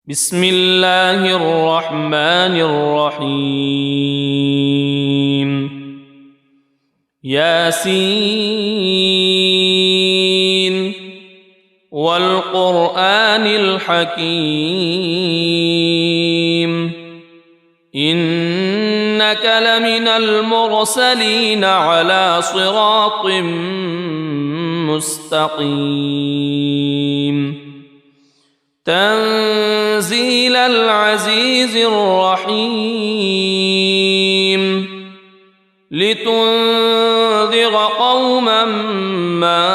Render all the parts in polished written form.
بسم الله الرحمن الرحيم ياسين والقرآن الحكيم إنك لمن المرسلين على صراط مستقيم تنزيل العزيز الرحيم لتنذر قوما ما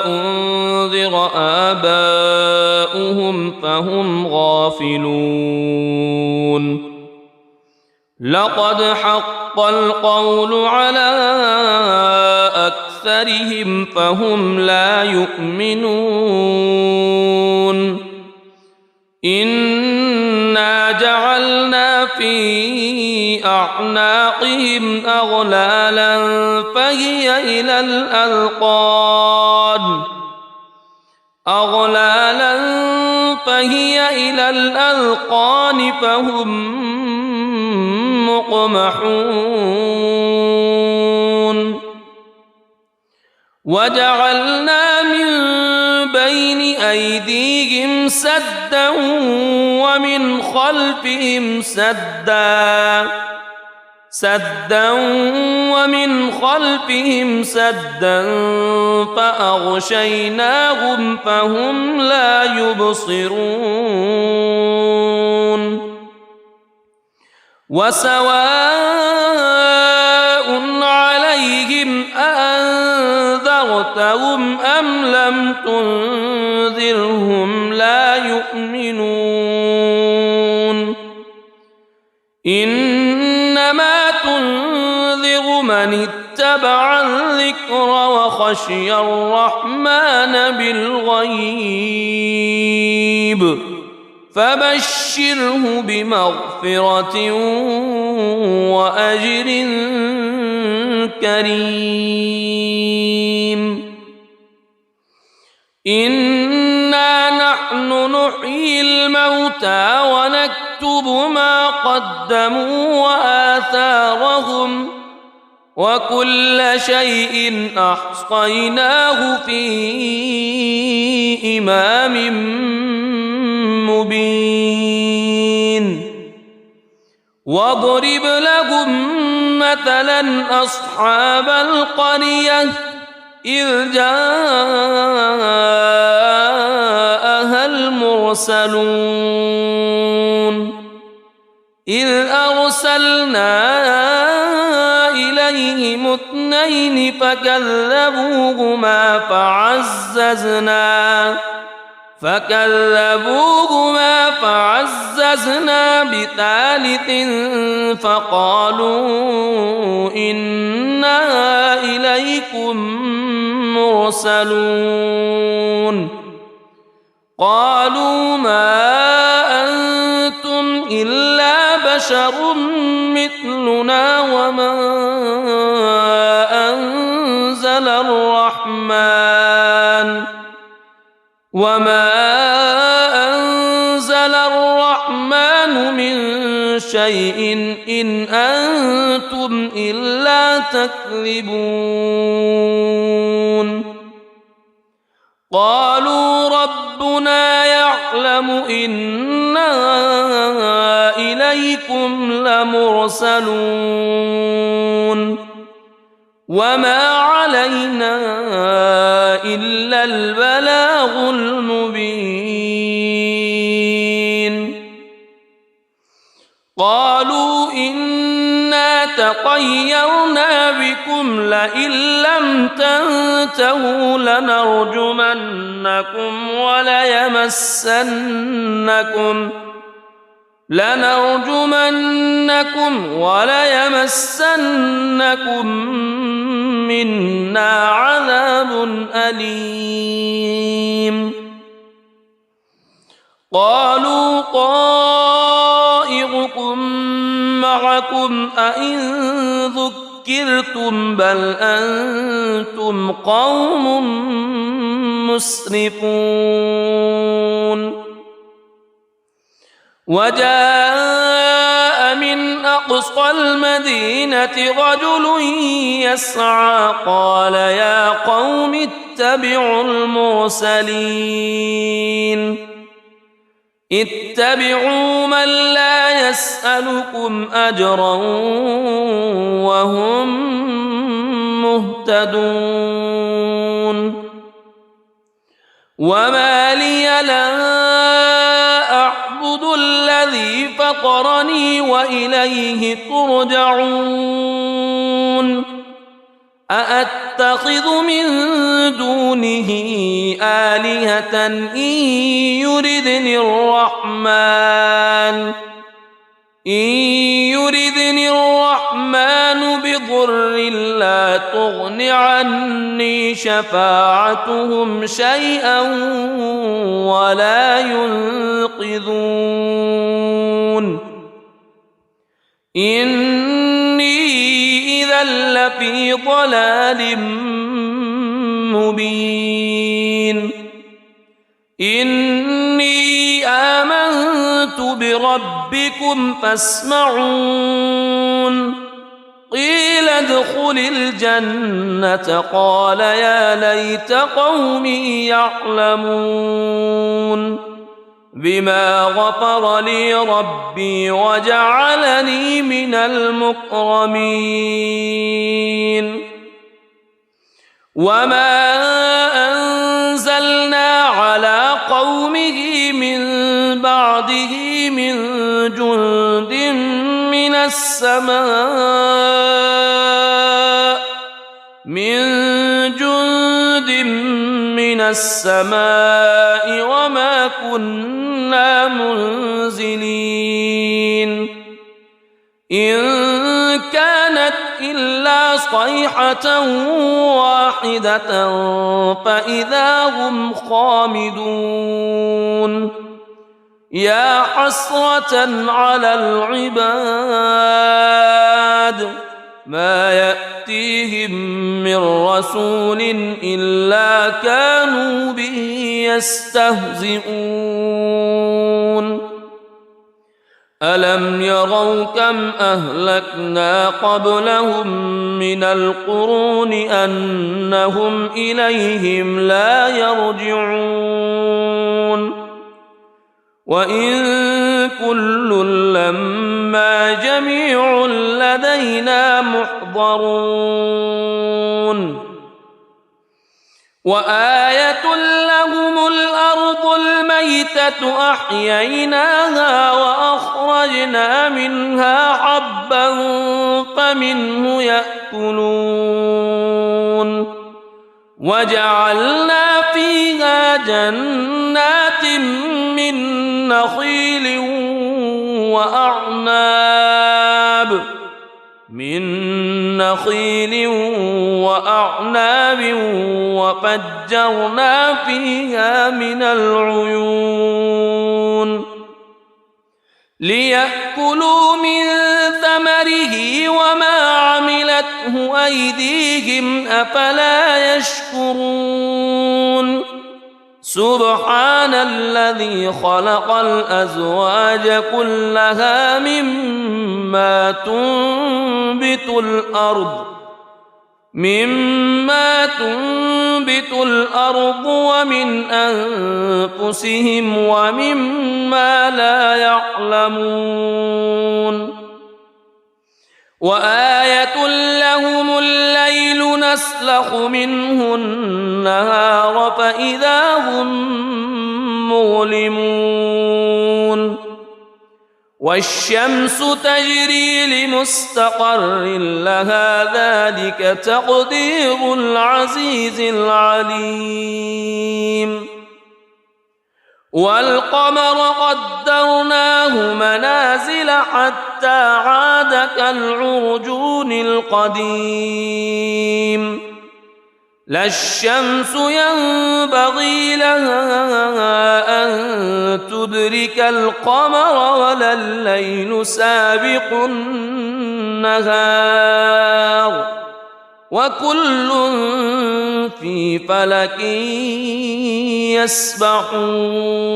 أنذر آباؤهم فهم غافلون لقد حق القول على أكثرهم فهم لا يؤمنون إنا جعلنا في أعناقهم أغلالا فهي إلى الأذقان فهم مقمحون وجعلنا من بين أيديهم سدا ومن خلفهم سدا فأغشيناهم فهم لا يبصرون وسواء عليهم أأنذرتهم أم لم تنذرهم لا يؤمنون إنما تنذر من اتبع الذكر وخشي الرحمن بالغيب فبشره بمغفرة وأجر كريم إنا نحن نحيي الموتى ونكتب ما قدموا وآثارهم وكل شيء أحصيناه في إمام مبين واضرب لهم مثلا أصحاب القرية إذ جاءها المرسلون إذ أرسلنا إليهم اثنين فكذبوهما فعززنا بثالث فقالوا إنا إليكم مرسلون قالوا ما أنتم إلا بشر مثلنا وما أنزل الرحمن من شيء إن أنتم إلا تكذبون قالوا ربنا يعلم إنا إليكم لمرسلون وما علينا إلا البلاغ المبين قالوا إنا تطيرنا بكم لئن لم تنتهوا لنرجمنكم وليمسنكم منا عذاب أليم قالوا طائركم معكم أئن ذكرتم بل أنتم قوم مسرفون وجاء من أقصى المدينة رجل يسعى قال يا قوم اتبعوا المرسلين اتبعوا من لا يسألكم أجرا وهم مهتدون وما لي لا أعبد الذي فطرني وإليه ترجعون أأتخذ من دونه آلهة إن يردني الرحمن بضر لا تغن عني شفاعتهم شيئا ولا ينقذون إني إذا لفي ضلال مبين إني آمنت بربكم فاسمعون قيل ادخل الجنة قال يا ليت قومي يعلمون بما غفر لي ربي وجعلني من المكرمين وما أنزلنا على قومه من بعده من جند من السماء وما كنا منزلين إن كانت إلا صيحة واحدة فإذا هم خامدون يا حسرة على العباد ما يأتيهم من رسول إلا كانوا به يستهزئون ألم يروا كم أهلكنا قبلهم من القرون أنهم إليهم لا يرجعون وإن كل لما جميع لدينا محضرون وآية لهم الأرض الميتة أحييناها وأخرجنا منها حبا فمنه يأكلون وجعلنا فيها جنات من نخيل وأعناب وفجرنا فيها من العيون ليأكلوا من ثمره وما عملته أيديهم أفلا يشكرون سبحان الذي خلق الأزواج كلها مما تنبت الأرض ومن أنفسهم ومما لا يعلمون وآية لهم الليل نسلخ منه النهار فإذا هم مظلمون والشمس تجري لمستقر لها ذلك تقدير العزيز العليم والقمر قدرناه منازل حتى عاد كالعرجون القديم لا الشمس ينبغي لها أن تدرك القمر ولا الليل سابق النهار وكل في فلك يسبحون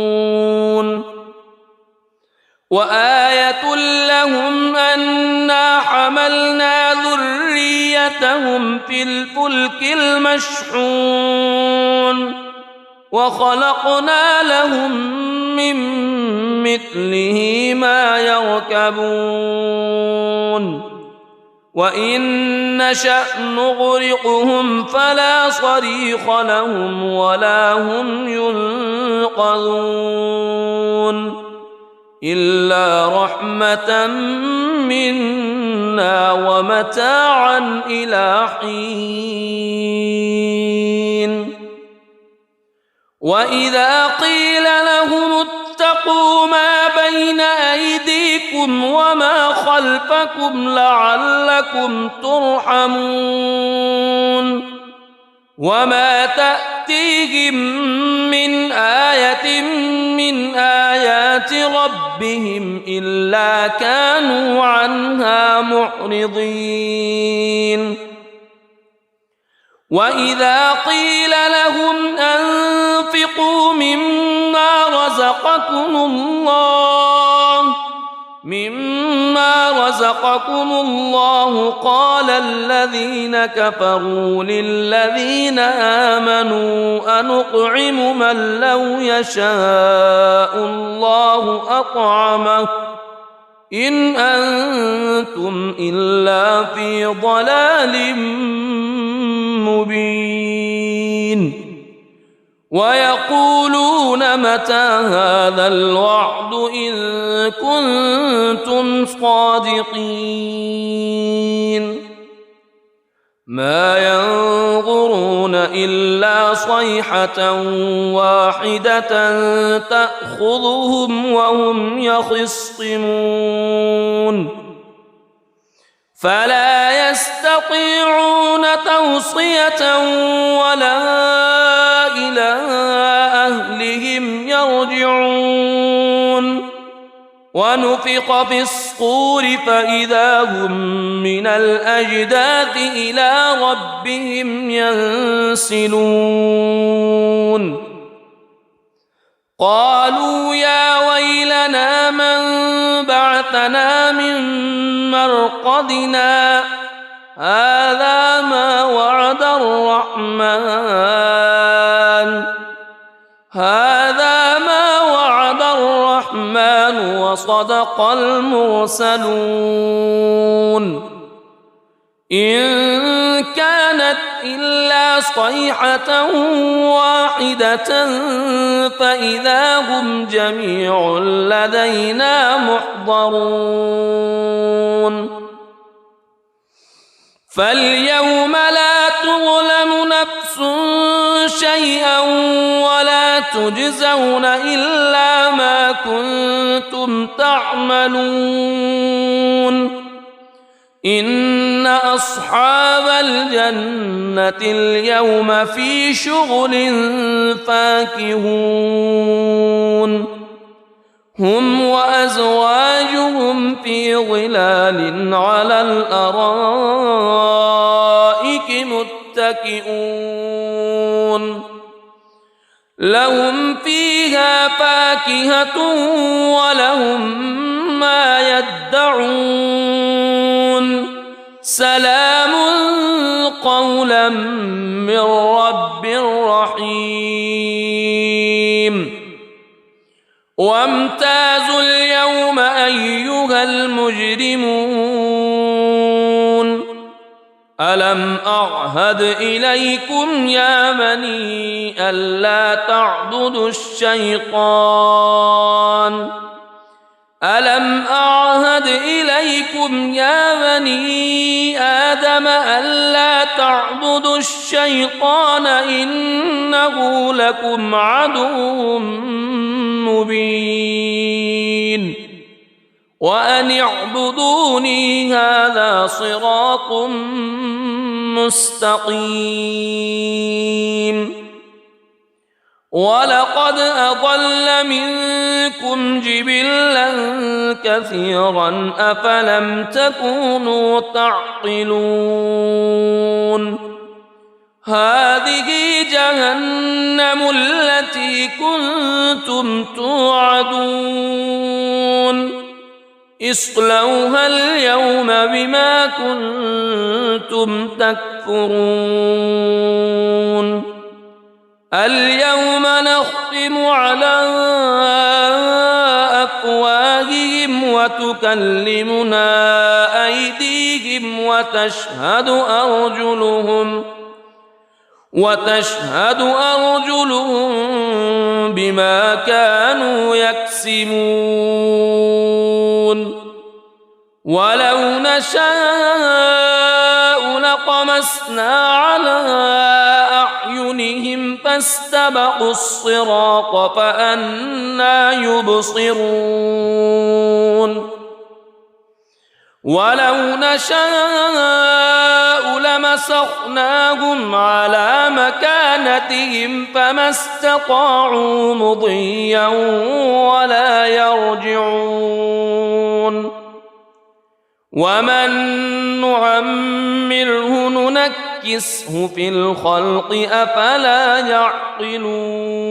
وآية لهم أنا حملنا ذريتهم في الفلك المشحون وخلقنا لهم من مثله ما يركبون وإن نشأ نغرقهم فلا صريخ لهم ولا هم ينقذون إلا رحمة منا ومتاعا إلى حين وإذا قيل لهم اتقوا ما بين أيديكم وما خلفكم لعلكم ترحمون وما تأتيهم من آية من آيات ربهم إلا كانوا عنها معرضين وإذا قيل لهم أنفقوا مما رزقكم الله قال الذين كفروا للذين آمنوا أنطعم من لو يشاء الله أطعمه إن أنتم إلا في ضلال مبين ويقولون متى هذا الوعد إن كنتم صادقين ما ينظرون إلا صيحة واحدة تأخذهم وهم يخصمون فلا يستطيعون توصية ولا إلى أهلهم يرجعون ونفخ في الصور فإذا هم من الأجداث إلى ربهم ينسلون قالوا يا ويلنا من بعثنا من مرقدنا هذا ما وعد الرحمن وصدق المرسلون إن كانت إلا صيحة واحدة فإذا هم جميع لدينا محضرون فاليوم لا تظلم نفس شيئا ولا تجزون إلا ما كنتم تعملون إن أصحاب الجنة اليوم في شغل فاكهون هم وأزواجهم في ظلال على الأرائك متكئون لهم فيها فاكهة ولهم ما يدعون سلام قولا من رب رحيم وامتازوا اليوم أيها المجرمون ألم أعهد إليكم يا بني ألا تعبدوا الشيطان ألم أعهد إليكم يا بني آدم ألا تعبدوا الشيطان إنه لكم عدو مبين وأن اعبدوني هذا صراط مستقيم ولقد أضل منكم جبلا كثيرا أفلم تكونوا تعقلون هذه جهنم التي كنتم توعدون اصلوها اليوم بما كنتم تكفرون اليوم نختم على أفواههم وتكلمنا أيديهم وتشهد أرجلهم بما كانوا يكسبون ولو نشاء لطمسنا على أعينهم فاستبقوا الصراط فأنى يبصرون ولو نشاء لمسخناهم على مكانتهم فما استطاعوا مضيا ولا يرجعون ومن نعمره ننكسه في الخلق أفلا يعقلون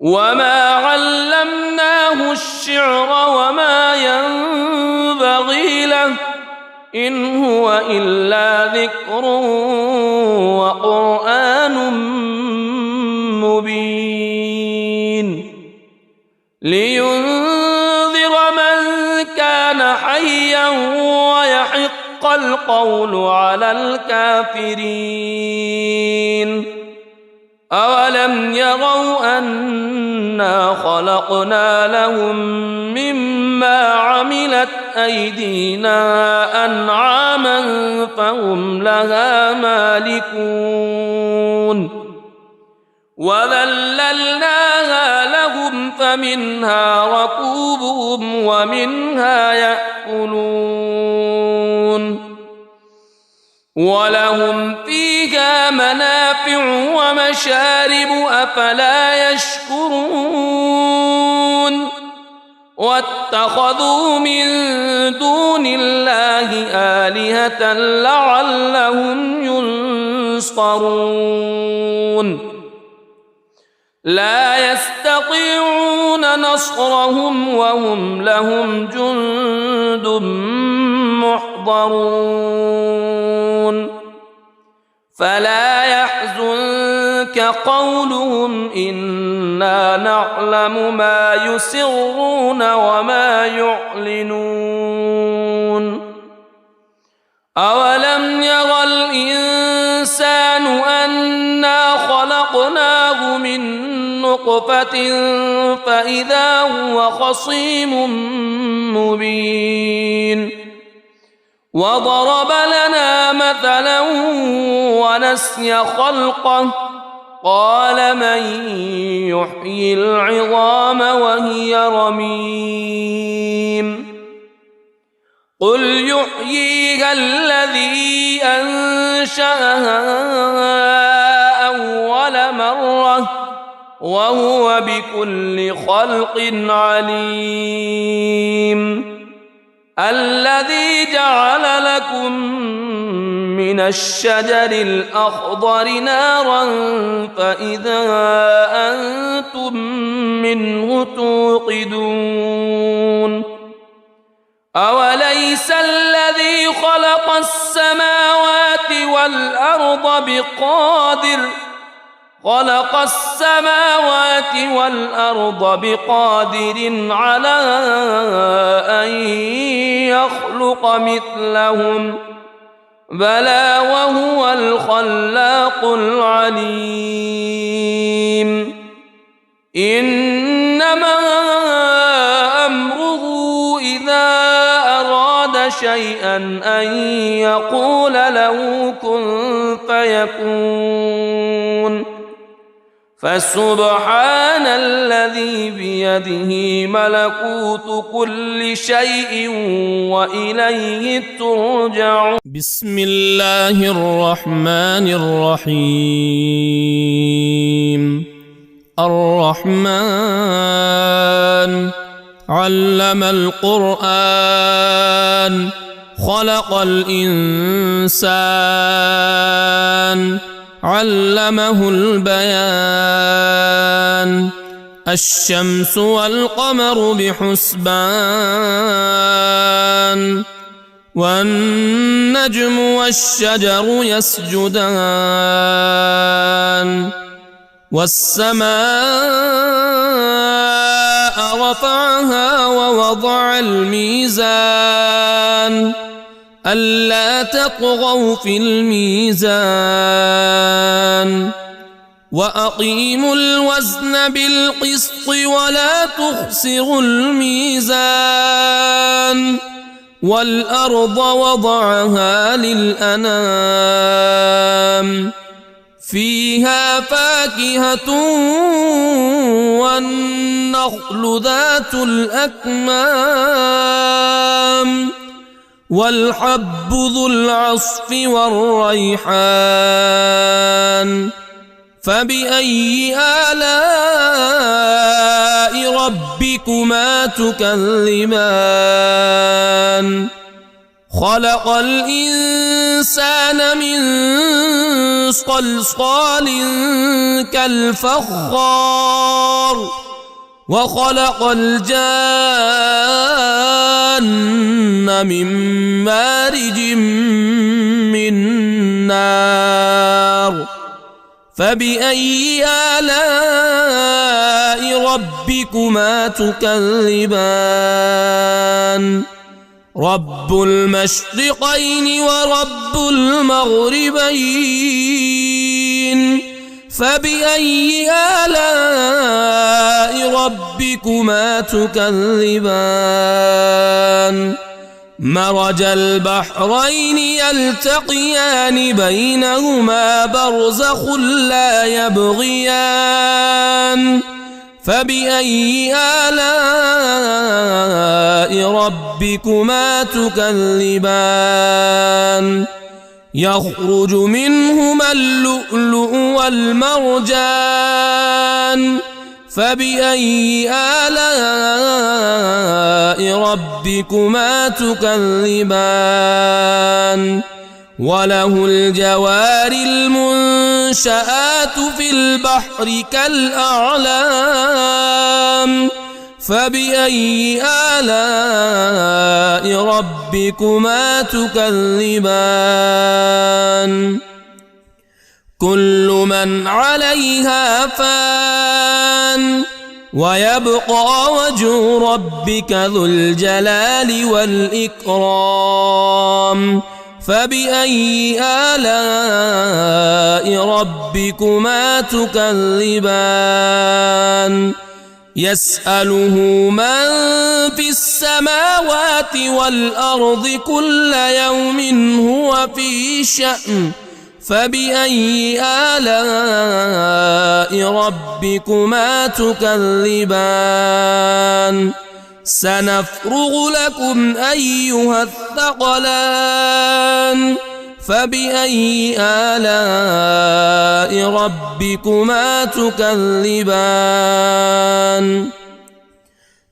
وما علمناه الشعر وما ينبغي له إن هو إلا ذكر وقرآن مبين لينذر من كان حيا ويحق القول على الكافرين أولم يروا أنا خلقنا لهم مما عملت أيدينا أنعاما فهم لها مالكون وذللناها لهم فمنها ركوبهم ومنها يأكلون ولهم فيها منافع ومشارب أفلا يشكرون واتخذوا من دون الله آلهة لعلهم ينصرون لا يستطيعون نصرهم وهم لهم جند محضرون فلا يحزنك قولهم إنا نعلم ما يسرون وما يعلنون أولم ير الإنسان أنا خلقناه من نطفة فإذا هو خصيم مبين وضرب لنا مثلا ونسي خلقه قال من يحيي العظام وهي رميم قل يحييها الذي أنشأها أول مرة وهو بكل خلق عليم الذي جعل لكم من الشجر الأخضر نارا فإذا أنتم منه توقدون أوليس الذي خلق السماوات والأرض بقادر على أن يخلق مثلهم بلى وهو الخلاق العليم إنما أمره إذا أراد شيئا أن يقول له كن فيكون فسبحان الذي بيده ملكوت كل شيء وإليه ترجعون بسم الله الرحمن الرحيم الرحمن علم القرآن خلق الإنسان علمه البيان الشمس والقمر بحسبان والنجم والشجر يسجدان والسماء رفعها ووضع الميزان ألا تطغوا في الميزان وأقيموا الوزن بالقسط ولا تخسروا الميزان والأرض وضعها للأنام فيها فاكهة والنخل ذات الأكمام والحب ذو العصف والريحان فبأي آلاء ربكما تكذبان خلق الإنسان من صلصال كالفخار وخلق الجان من مارج من نار فبأي آلاء ربكما تكذبان رب المشرقين ورب المغربين فبأي آلاء ربكما تكذبان مرج البحرين يلتقيان بينهما برزخ لا يبغيان فبأي آلاء ربكما تكذبان يخرج منهما اللؤلؤ والمرجان فبأي آلاء ربكما تكذبان وله الجوار المنشآت في البحر كالأعلام فبأي آلاء ربكما تكذبان كل من عليها فان ويبقى وجه ربك ذو الجلال والإكرام فبأي آلاء ربكما تكذبان يسأله من في السماوات والأرض كل يوم هو في شأن فبأي آلاء ربكما تكذبان سنفرغ لكم أيها الثقلان فبأي آلاء ربكما تكذبان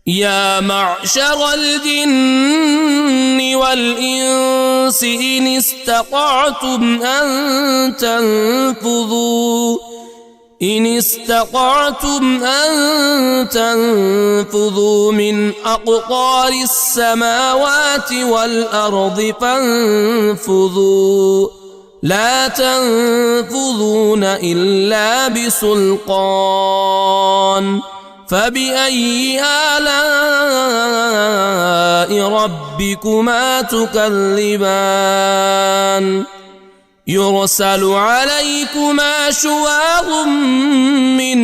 يا معشر الجن والإنس إن استطعتم أن تنفذوا من أقطار السماوات والأرض فانفذوا لا تنفذون إلا بسلطان فبأي آلاء ربكما تكذبان يرسل عليكما شواظ من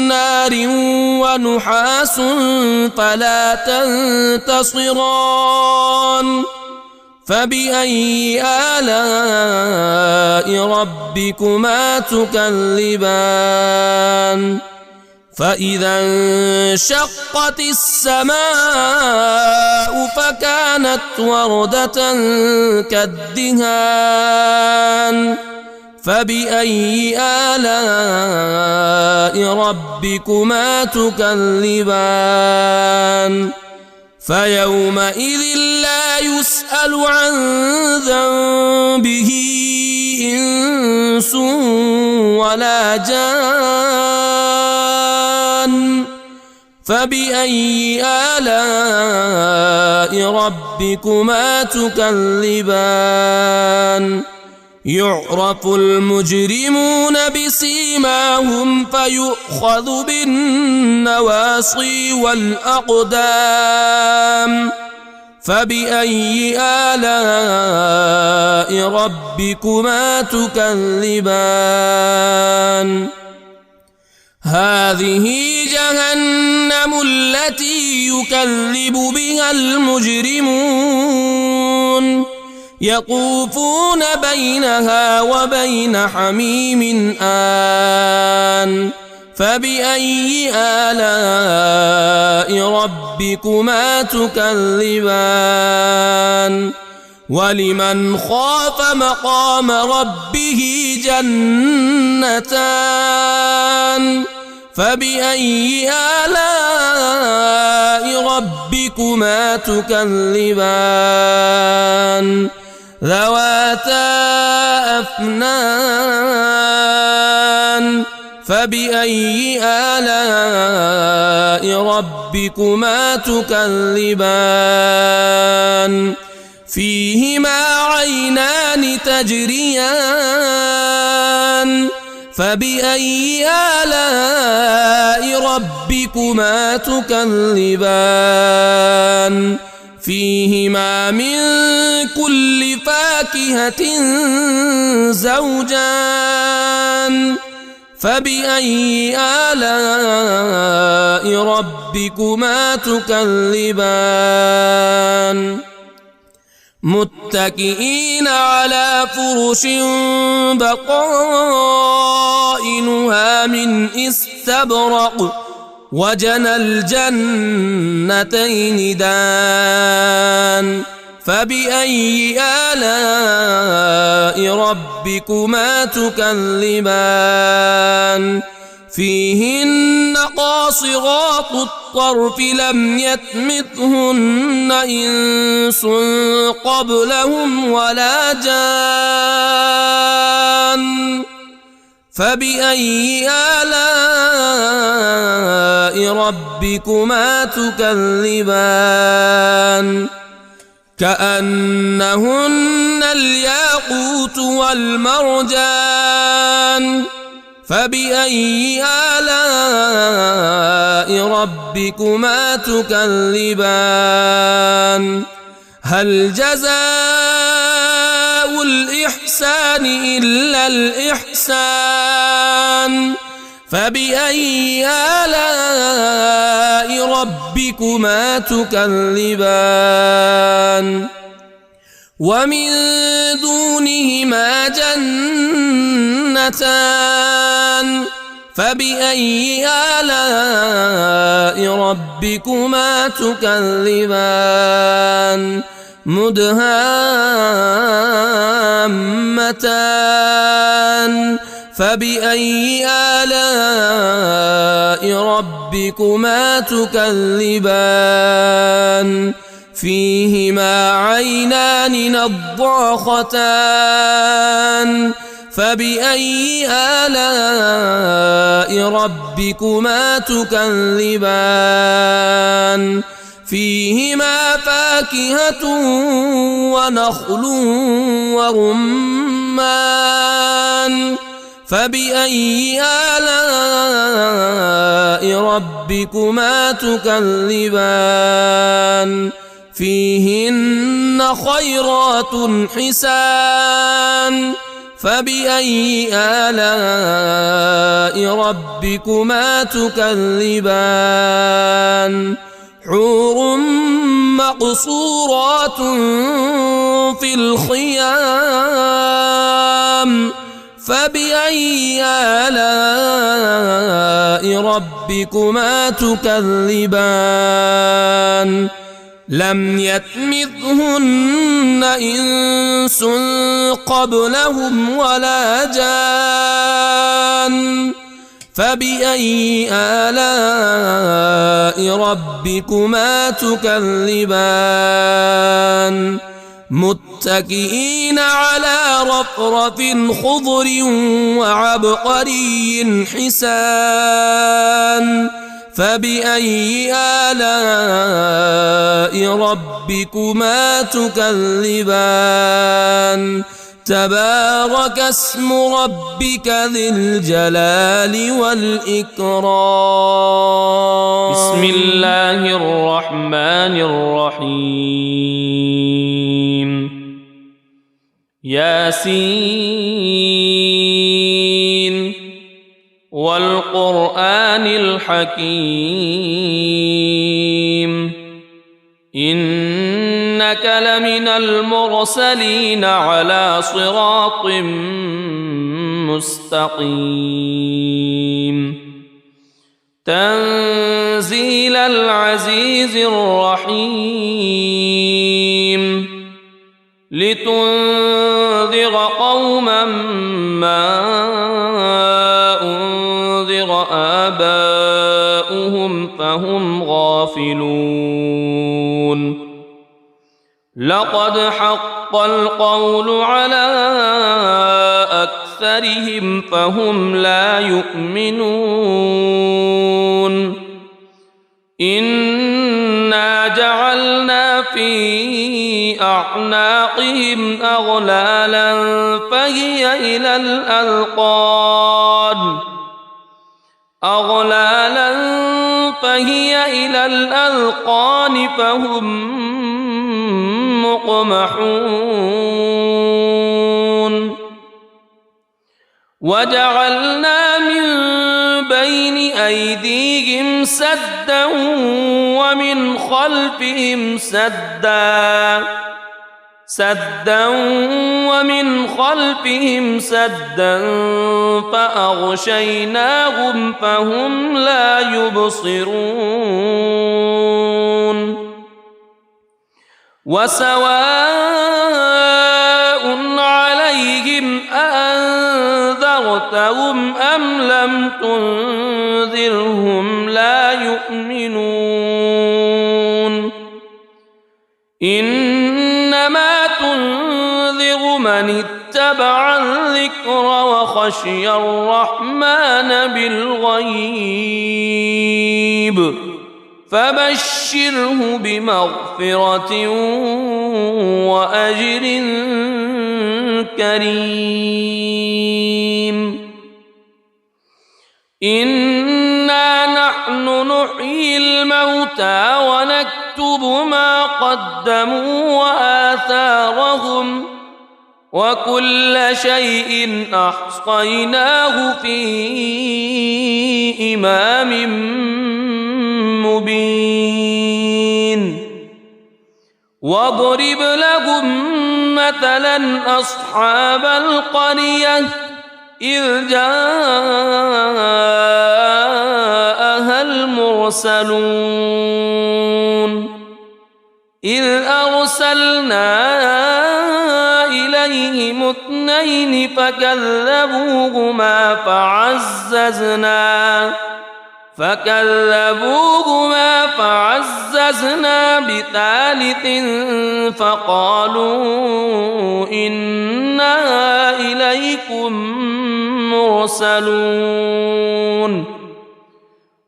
نار ونحاس فلا تنتصران فبأي آلاء ربكما تكذبان فإذا انشقت السماء فكانت وردة كالدهان فبأي آلاء ربكما تكذبان فيومئذ لا يسأل عن ذنبه إنس ولا جان فبأي آلاء ربكما تكذبان يعرف المجرمون بسيماهم فيؤخذ بالنواصي والأقدام فبأي آلاء ربكما تكذبان هذه جهنم التي يكذب بها المجرمون يطوفون بينها وبين حميم آن فبأي آلاء ربكما تكذبان ولمن خاف مقام ربه جنتان فبأي آلاء ربكما تكذبان ذواتا أفنان فبأي آلاء ربكما تكذبان فيهما عينان تجريان فبأي آلاء ربكما تكذبان فيهما من كل فاكهة زوجان فبأي آلاء ربكما تكذبان متكئين على فرش بطائنها من استبرق وجنى الجنتين دان فبأي آلاء ربكما تكذبان فيهن قاصرات الطرف لم يطمثهن إنس قبلهم ولا جان فبأي آلاء ربكما تكذبان كأنهن الياقوت والمرجان فبأي آلاء ربكما تكذبان هل جزاء الإحسان إلا الإحسان فبأي آلاء ربكما تكذبان ومن دونهما جنتان فبأي آلاء ربكما تكذبان مدهامتان فبأي آلاء ربكما تكذبان فيهما عينان نضاختان فبأي آلاء ربكما تكذبان فيهما فاكهة ونخل ورمان فبأي آلاء ربكما تكذبان فيهن خيرات حسان فبأي آلاء ربكما تكذبان حور مقصورات في الخيام فبأي آلاء ربكما تكذبان لم يطمثهن إنس قبلهم ولا جان فبأي آلاء ربكما تكذبان متكئين على رفرف خضر وعبقري حسان فبأي آلاء ربكما تكذبان تبارك اسم ربك ذي الجلال والإكرام بسم الله الرحمن الرحيم ياسين والقرآن الحكيم إنك لمن المرسلين على صراط مستقيم تنزيل العزيز الرحيم لتنذر قوما ما أنذر آباؤهم فهم غافلون لقد حق القول على أكثرهم فهم لا يؤمنون إنا جعلنا في أعناقهم أغلالا فهي إلى الأذقان فهم مقمحون وجعلنا من بين أيديهم سدا ومن خلفهم سدا فأغشيناهم فهم لا يبصرون وسواء عليهم أأنذرتهم أم لم تنذرهم لا يؤمنون إنما تنذر من اتبع الذكر وخشي الرحمن بالغيب فبشره بمغفرة وأجر كريم إنا نحن نحيي الموتى ونكتب ما قدموا وآثارهم وكل شيء أحصيناه في إمام مبين واضرب لهم مثلا أصحاب القرية إذ جاءها المرسلون إذ أرسلنا إليهم اثنين فكذبوهما فعززنا بثالث فقالوا إنا إليكم مرسلون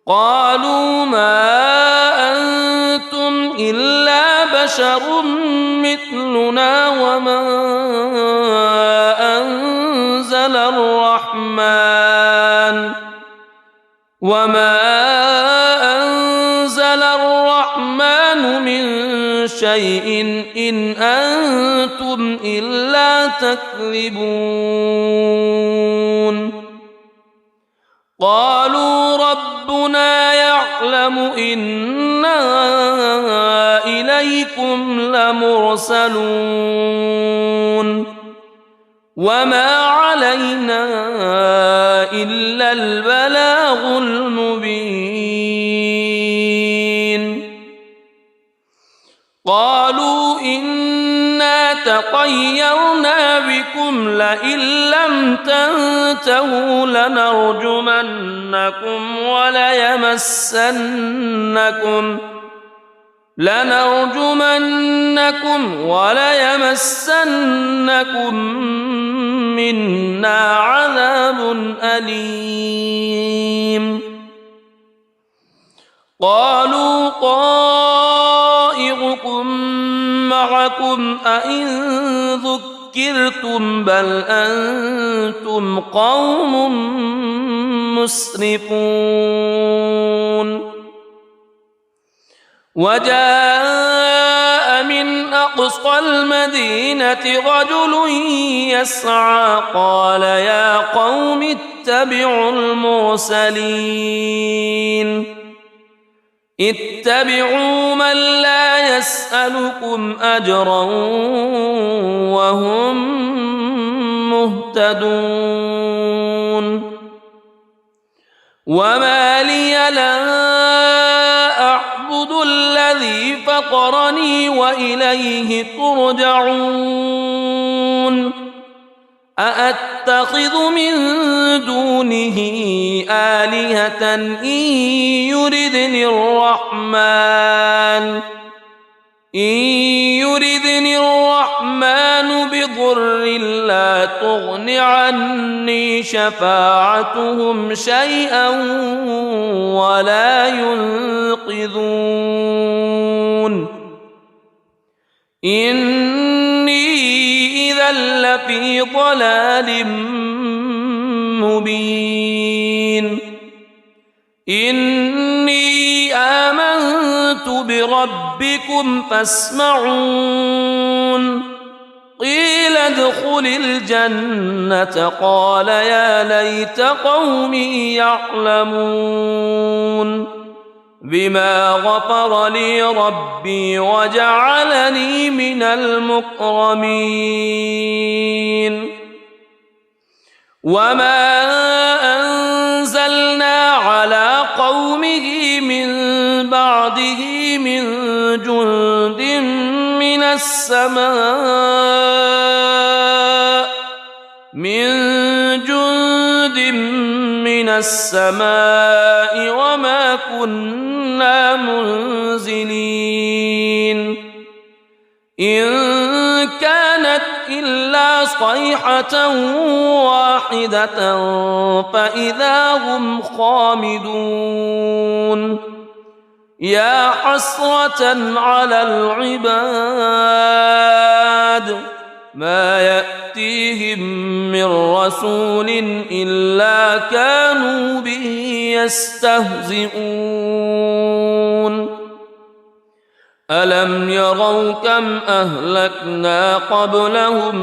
قالوا ما أنتم إلا بشر مثلنا وما أنزل الرحمن من شيء إن أنتم إلا تكذبون قالوا ربنا يعلم إنا إليكم لمرسلون وما علينا إلا البلاغ المبين قالوا إنا تطيرنا بكم لئن لم تنتهوا لنرجمنكم وليمسنكم منا عذاب أليم قالوا طائركم معكم أئن ذكرتم بل أنتم قوم مسرفون وجاء من أقصى المدينة رجل يسعى قال يا قوم اتبعوا المرسلين اتبعوا من لا يسألكم أجرا وهم مهتدون وما لي لا أعبد الذي فطرني وإليه ترجعون أأتخذ من دونه آلهة إن يردني الرحمن بضر لا تغن عني شفاعتهم شيئا ولا ينقذون إني إذا لفي ضلال مبين إني آمنت بربكم فاسمعون قيل ادخل الجنة قال يا ليت قومي يعلمون بما غفر لي ربي وجعلني من المكرمين وما أنزلنا على قومه من بعده من جند من السماء وما كنا منزلين إن كانت إلا صيحة واحدة فإذا هم خامدون يا حسرة على العباد ما يأتيهم من رسول إلا كانوا به يستهزئون ألم يروا كم أهلكنا قبلهم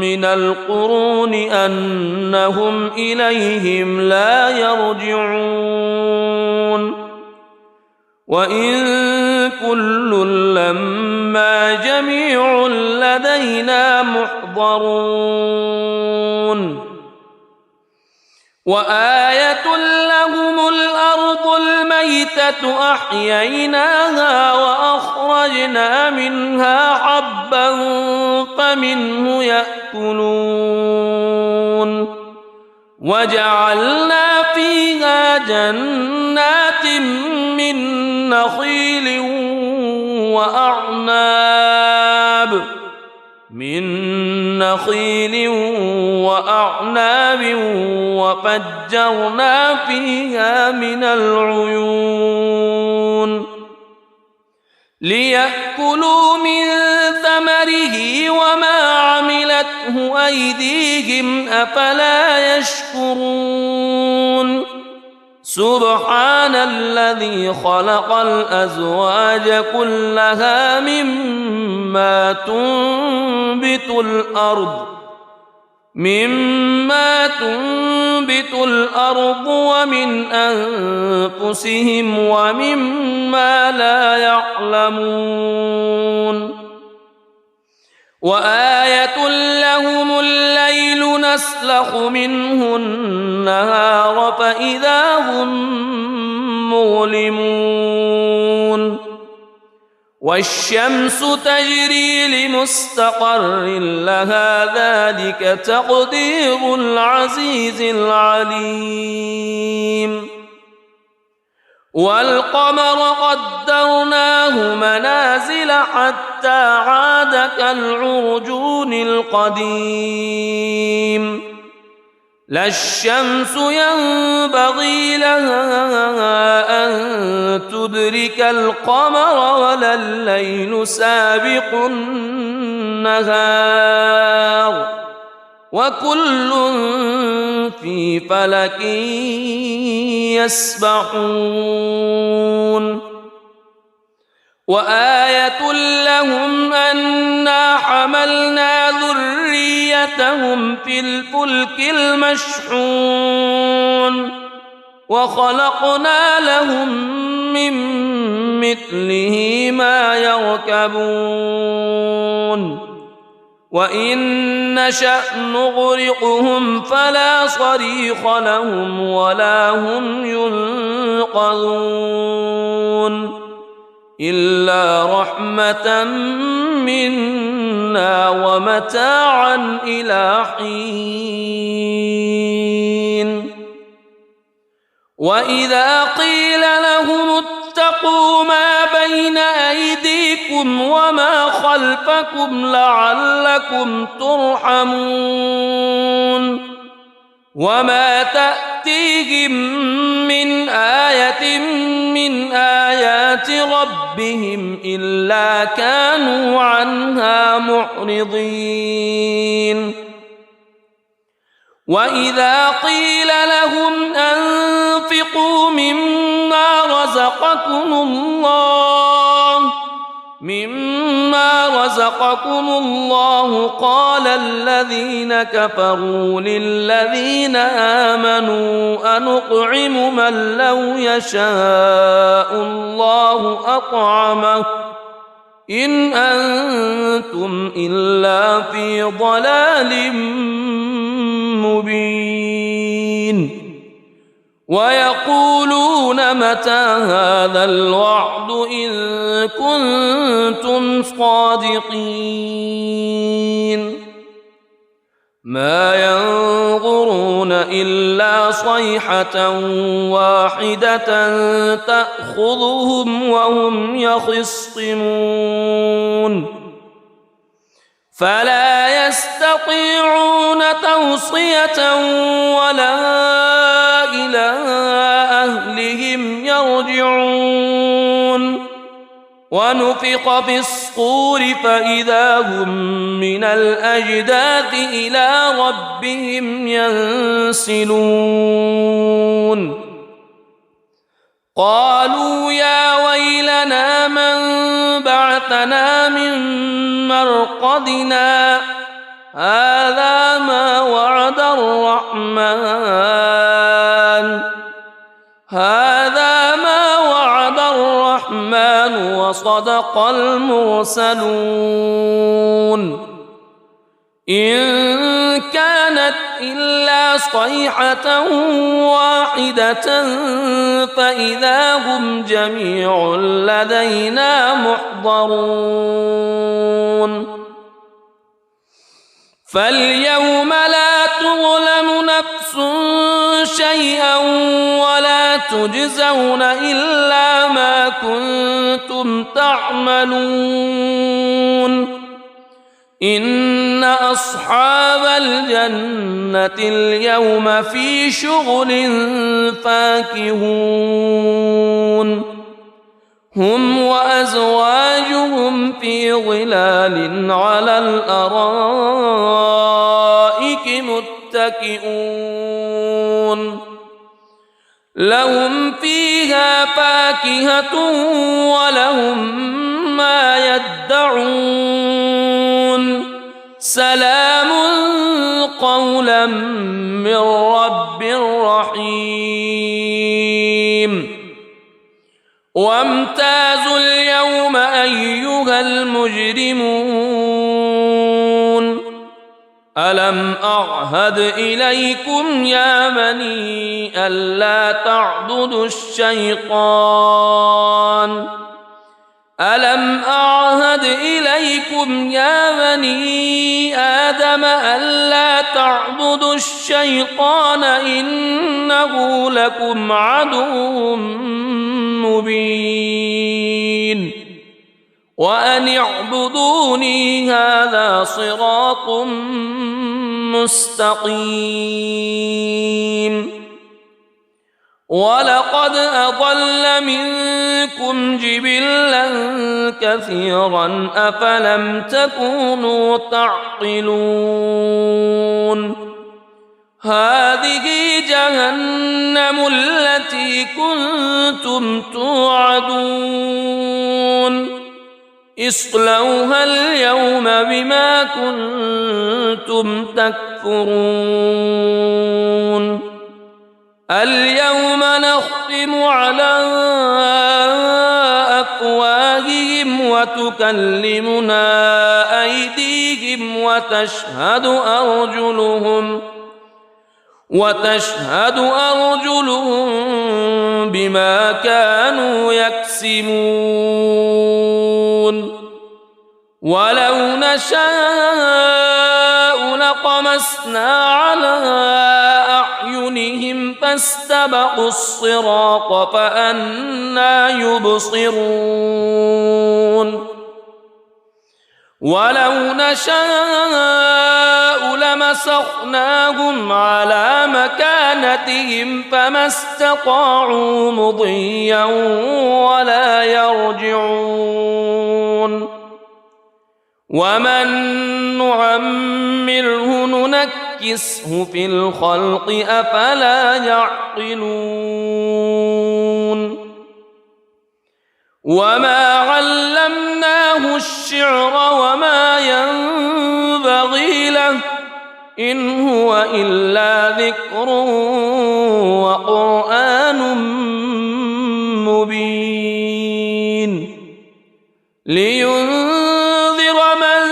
من القرون أنهم إليهم لا يرجعون وإن كل لما جميع لدينا محضرون وآية لهم الأرض الميتة أحييناها وأخرجنا منها حبا فمنه يأكلون وجعلنا فيها جنات من نخيل وأعناب وفجرنا فيها من العيون ليأكلوا من ثمره وما عملته أيديهم أفلا يشكرون سبحان الذي خلق الأزواج كلها مما تنبت الأرض ومن أنفسهم ومما لا يعلمون وآية لهم الليل نسلخ منه النهار فإذا هم مظلمون والشمس تجري لمستقر لها ذلك تقدير العزيز العليم والقمر قدرناه منازل حتى عاد كالعرجون القديم لا الشمس ينبغي لها أن تدرك القمر ولا الليل سابق النهار وكل في فلك يسبحون وآية لهم أنا حملنا ذريتهم في الفلك المشحون وخلقنا لهم من مثله ما يركبون وإن نشأ نغرقهم فلا صريخ لهم ولا هم ينقذون إلا رحمة منا ومتاعا إلى حين وإذا قيل لهم اتقوا ما بين أيديكم وما خلفكم لعلكم ترحمون وما تأتيهم من آية من آيات ربهم إلا كانوا عنها معرضين وإذا قيل لهم أنفقوا مما رزقكم الله قال الذين كفروا للذين آمنوا أنطعم من لو يشاء الله أطعمه إن أنتم إلا في ضلال مبين ويقولون متى هذا الوعد إن كنتم صادقين ما ينظرون إلا صيحة واحدة تأخذهم وهم يخصمون فلا يستطيعون توصية ولا إلى أهلهم يرجعون ونفخ في الصور فإذا هم من الأجداث إلى ربهم ينسلون قالوا يا ويلنا من بعثنا من مرقدنا هذا ما وعد الرحمن وصدق المرسلون إن كانت إلا صيحة واحدة فإذا هم جميع لدينا محضرون فاليوم لا تظلم نفس شيئا ولا تجزون إلا ما كنتم تعملون إن أصحاب الجنة اليوم في شغل فاكهون هم وأزواجهم في ظلال على الأرائك متكئون لهم فيها فاكهة ولهم ما يدعون سلام قولا من رب رحيم وامتازوا اليوم أيها المجرمون ألم أعهد إليكم يا بني ألا تعبدوا الشيطان ألم أعهد إليكم يا بني آدم ألا تعبدوا الشيطان إنه لكم عدو مبين وأن اعبدوني هذا صراط مستقيم ولقد أضل منكم جبلا كثيرا أفلم تكونوا تعقلون هذه جهنم التي كنتم توعدون اصلوها اليوم بما كنتم تكفرون اليوم نختم على أفواههم وتكلمنا أيديهم وتشهد أرجلهم بما كانوا يكسبون ولو نشاء لطمسنا على أعينهم فاستبقوا الصراط فأنى يبصرون ولو نشاء لمسخناهم على مكانتهم فما استطاعوا مضيا ولا يرجعون ومن نعمره ننكسه في الخلق أفلا يعقلون وما علمناه الشعر وما ينبغي له إن هو إلا ذكر وقرآن مبين لينذر من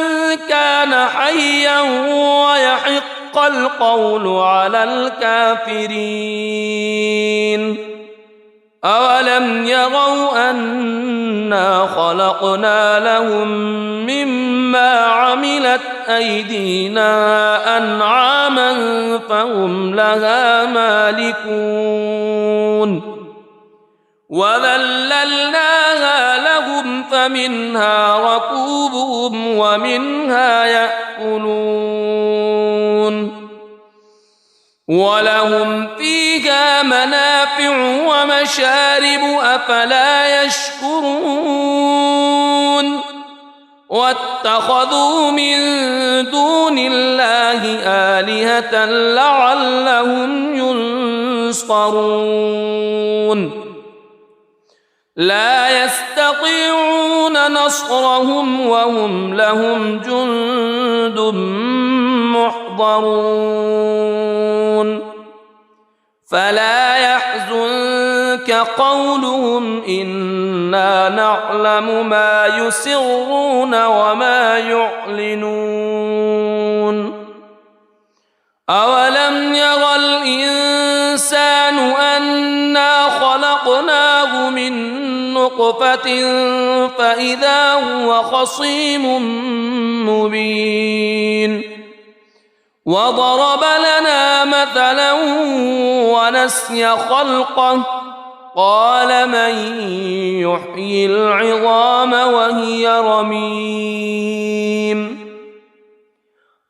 كان حيا ويحق القول على الكافرين أولم يروا أنا خلقنا لهم مما عملت أيدينا أنعاما فهم لها مالكون وذللناها لهم فمنها ركوبهم ومنها يأكلون ولهم فيها منافع ومشارب أفلا يشكرون واتخذوا من دون الله آلهة لعلهم ينصرون لا يستطيعون نصرهم وهم لهم جند محضرون فلا يحزنك قولهم إنا نعلم ما يسرون وما يعلنون أولم ير الإنسان أنا خلقناه من نطفة فإذا هو خصيم مبين وضرب لنا مثلا ونسي خلقه قال من يحيي العظام وهي رميم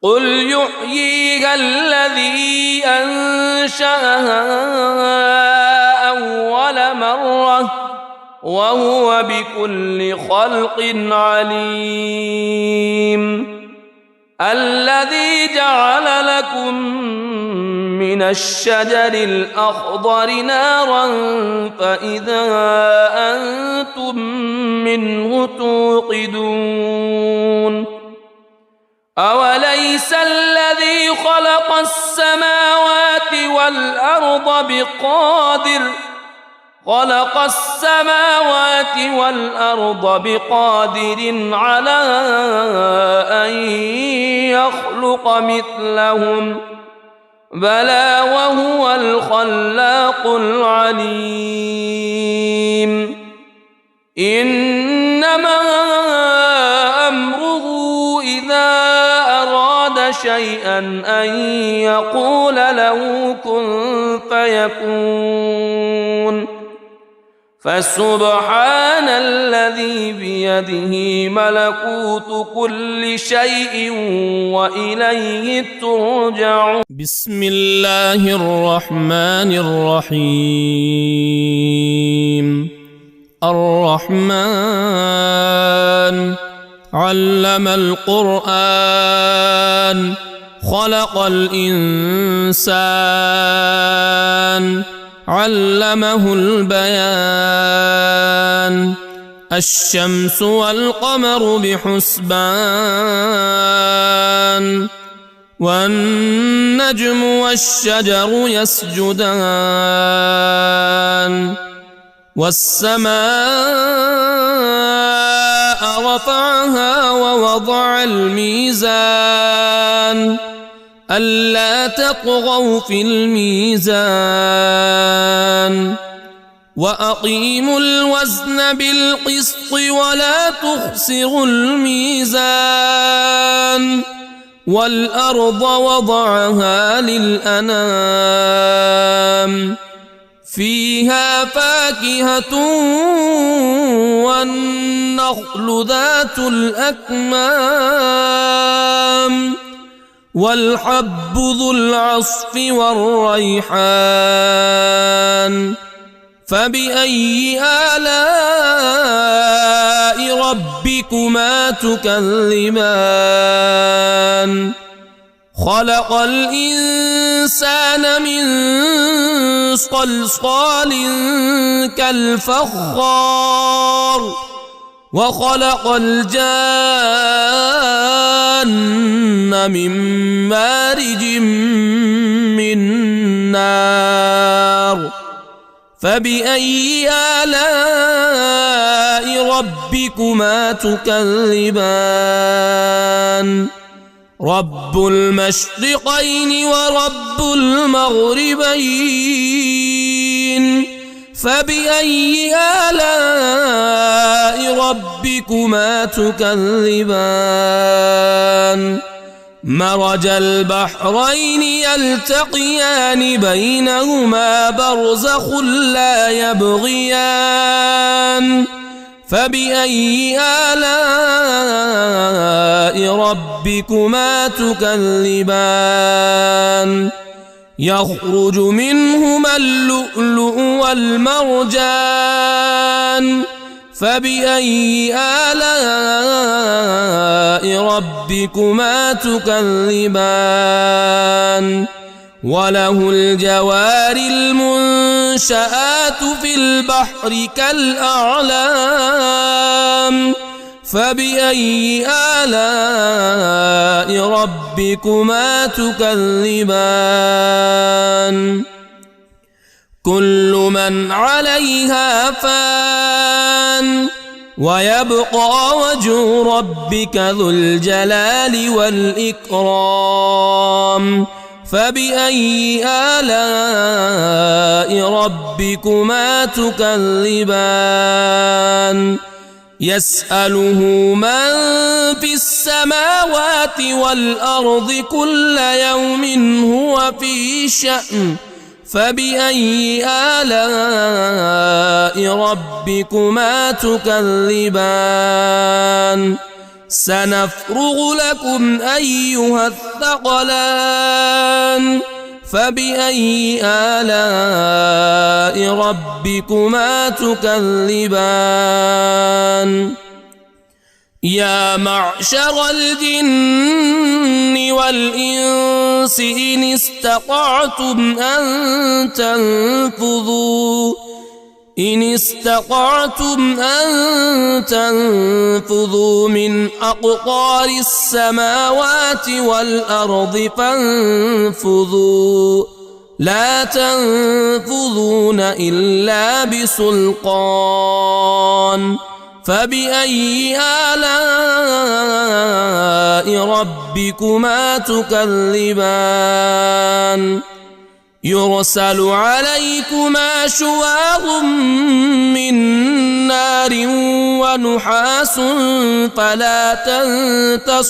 قل يحييها الذي أنشأها أول مرة وهو بكل خلق عليم الذي جعل لكم من الشجر الأخضر نارا فإذا أنتم منه توقدون أوليس الذي خلق السماوات والأرض بقادر على أن يخلق مثلهم بلى وهو الخلاق العليم إنما أمره إذا أراد شيئا أن يقول له كن فيكون فسبحان الذي الذي بيده ملكوت كل شيء وإليه ترجعون. بسم الله الرحمن الرحيم. الرحمن علم القرآن خلق الإنسان علمه البيان. الشمس والقمر بحسبان والنجم والشجر يسجدان. والسماء رفعها ووضع الميزان ألا تطغوا في الميزان وأقيموا الوزن بالقسط ولا تخسروا الميزان. والأرض وضعها للأنام فيها فاكهة والنخل ذات الأكمام والحب ذو العصف والريحان. فبأي آلاء ربكما تكذبان؟ خلق الإنسان من صلصال كالفخار وخلق الجان من مارج من نار. فبأي آلاء ربكما تكذبان؟ رب المشرقين ورب المغربين. فبأي آلاء ربكما تكذبان؟ مرج البحرين يلتقيان بينهما برزخ لا يبغيان. فبأي آلاء ربكما تكذبان؟ يخرج منهما اللؤلؤ والمرجان. فبأي آلاء ربكما تكذبان؟ وله الجوار المنشآت في البحر كالأعلام. فبأي آلاء ربكما تكذبان؟ كل من عليها فان ويبقى وجه ربك ذو الجلال والإكرام. فبأي آلاء ربكما تكذبان؟ يسأله من في السماوات والأرض كل يوم هو في شأن. فبأي آلاء ربكما تكذبان؟ سنفرغ لكم أيها الثقلان. فبأي آلاء ربكما تكذبان؟ يا معشر الجن والإنس إن استطعتم أن تنفذوا من أقطار السماوات والأرض فانفذوا لا تنفذون إلا بسلطان. فبأي آلاء ربكما تكذبان؟ يرسل عليكما شواظ من نار ونحاس فلا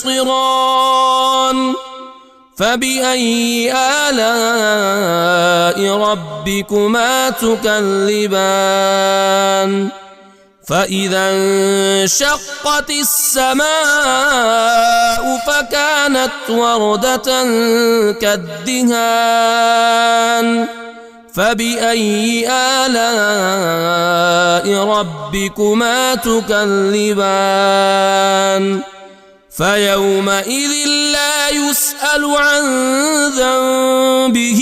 تنتصران. فبأي آلاء ربكما تكذبان؟ فإذا انشقت السماء فكانت وردة كالدهان فبأي آلاء ربكما تكذبان فيومئذ لا يسأل عن ذنبه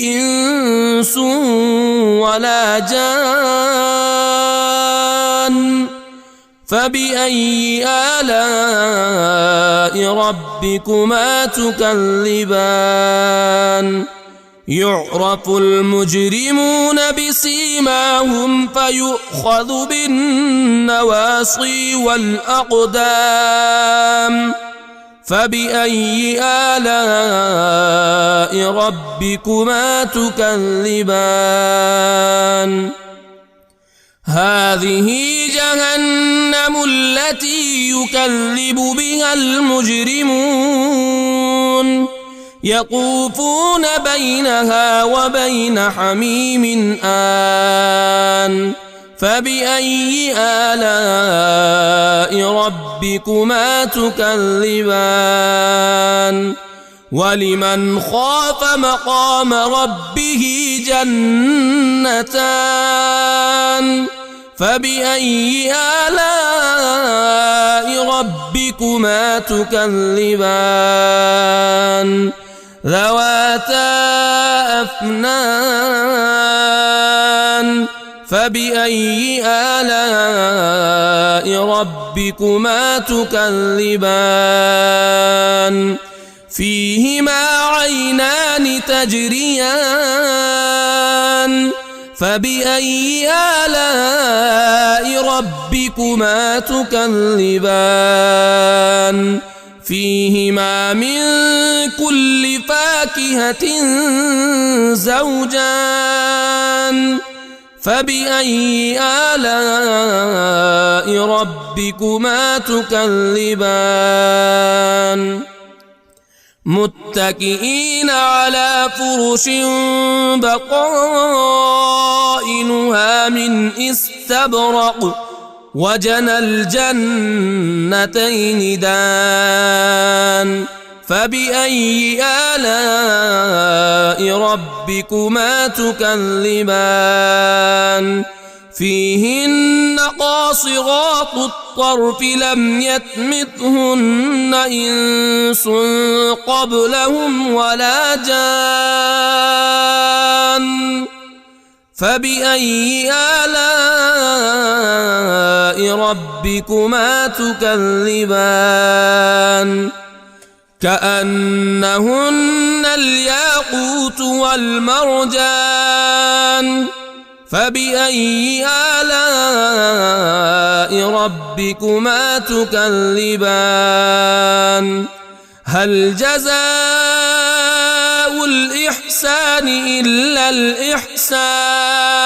إنس ولا جان فبأي آلاء ربكما تكذبان يعرف المجرمون بسيماهم فيؤخذ بالنواصي والأقدام فبأي آلاء ربكما تكذبان هذه جهنم التي يكذب بها المجرمون يطوفون بينها وبين حميم آن فبأي آلاء ربكما تكذبان ولمن خاف مقام ربه جنتان فبأي آلاء ربكما تكذبان ذواتا أفنان فبأي آلاء ربكما تكذبان فيهما عينان تجريان فبأي آلاء ربكما تكذبان فيهما من كل فاكهة زوجان فبأي آلاء ربكما تكذبان متكئين على فرش بطائنها من استبرق وجنى الجنتين دان فبأي آلاء ربكما تكذبان فيهن قاصرات الطرف لم يطمثهن إنس قبلهم ولا جان فبأي آلاء ربكما تكذبان كأنهن الياقوت والمرجان فبأي آلاء ربكما تكذبان هل جزاء الإحسان إلا الإحسان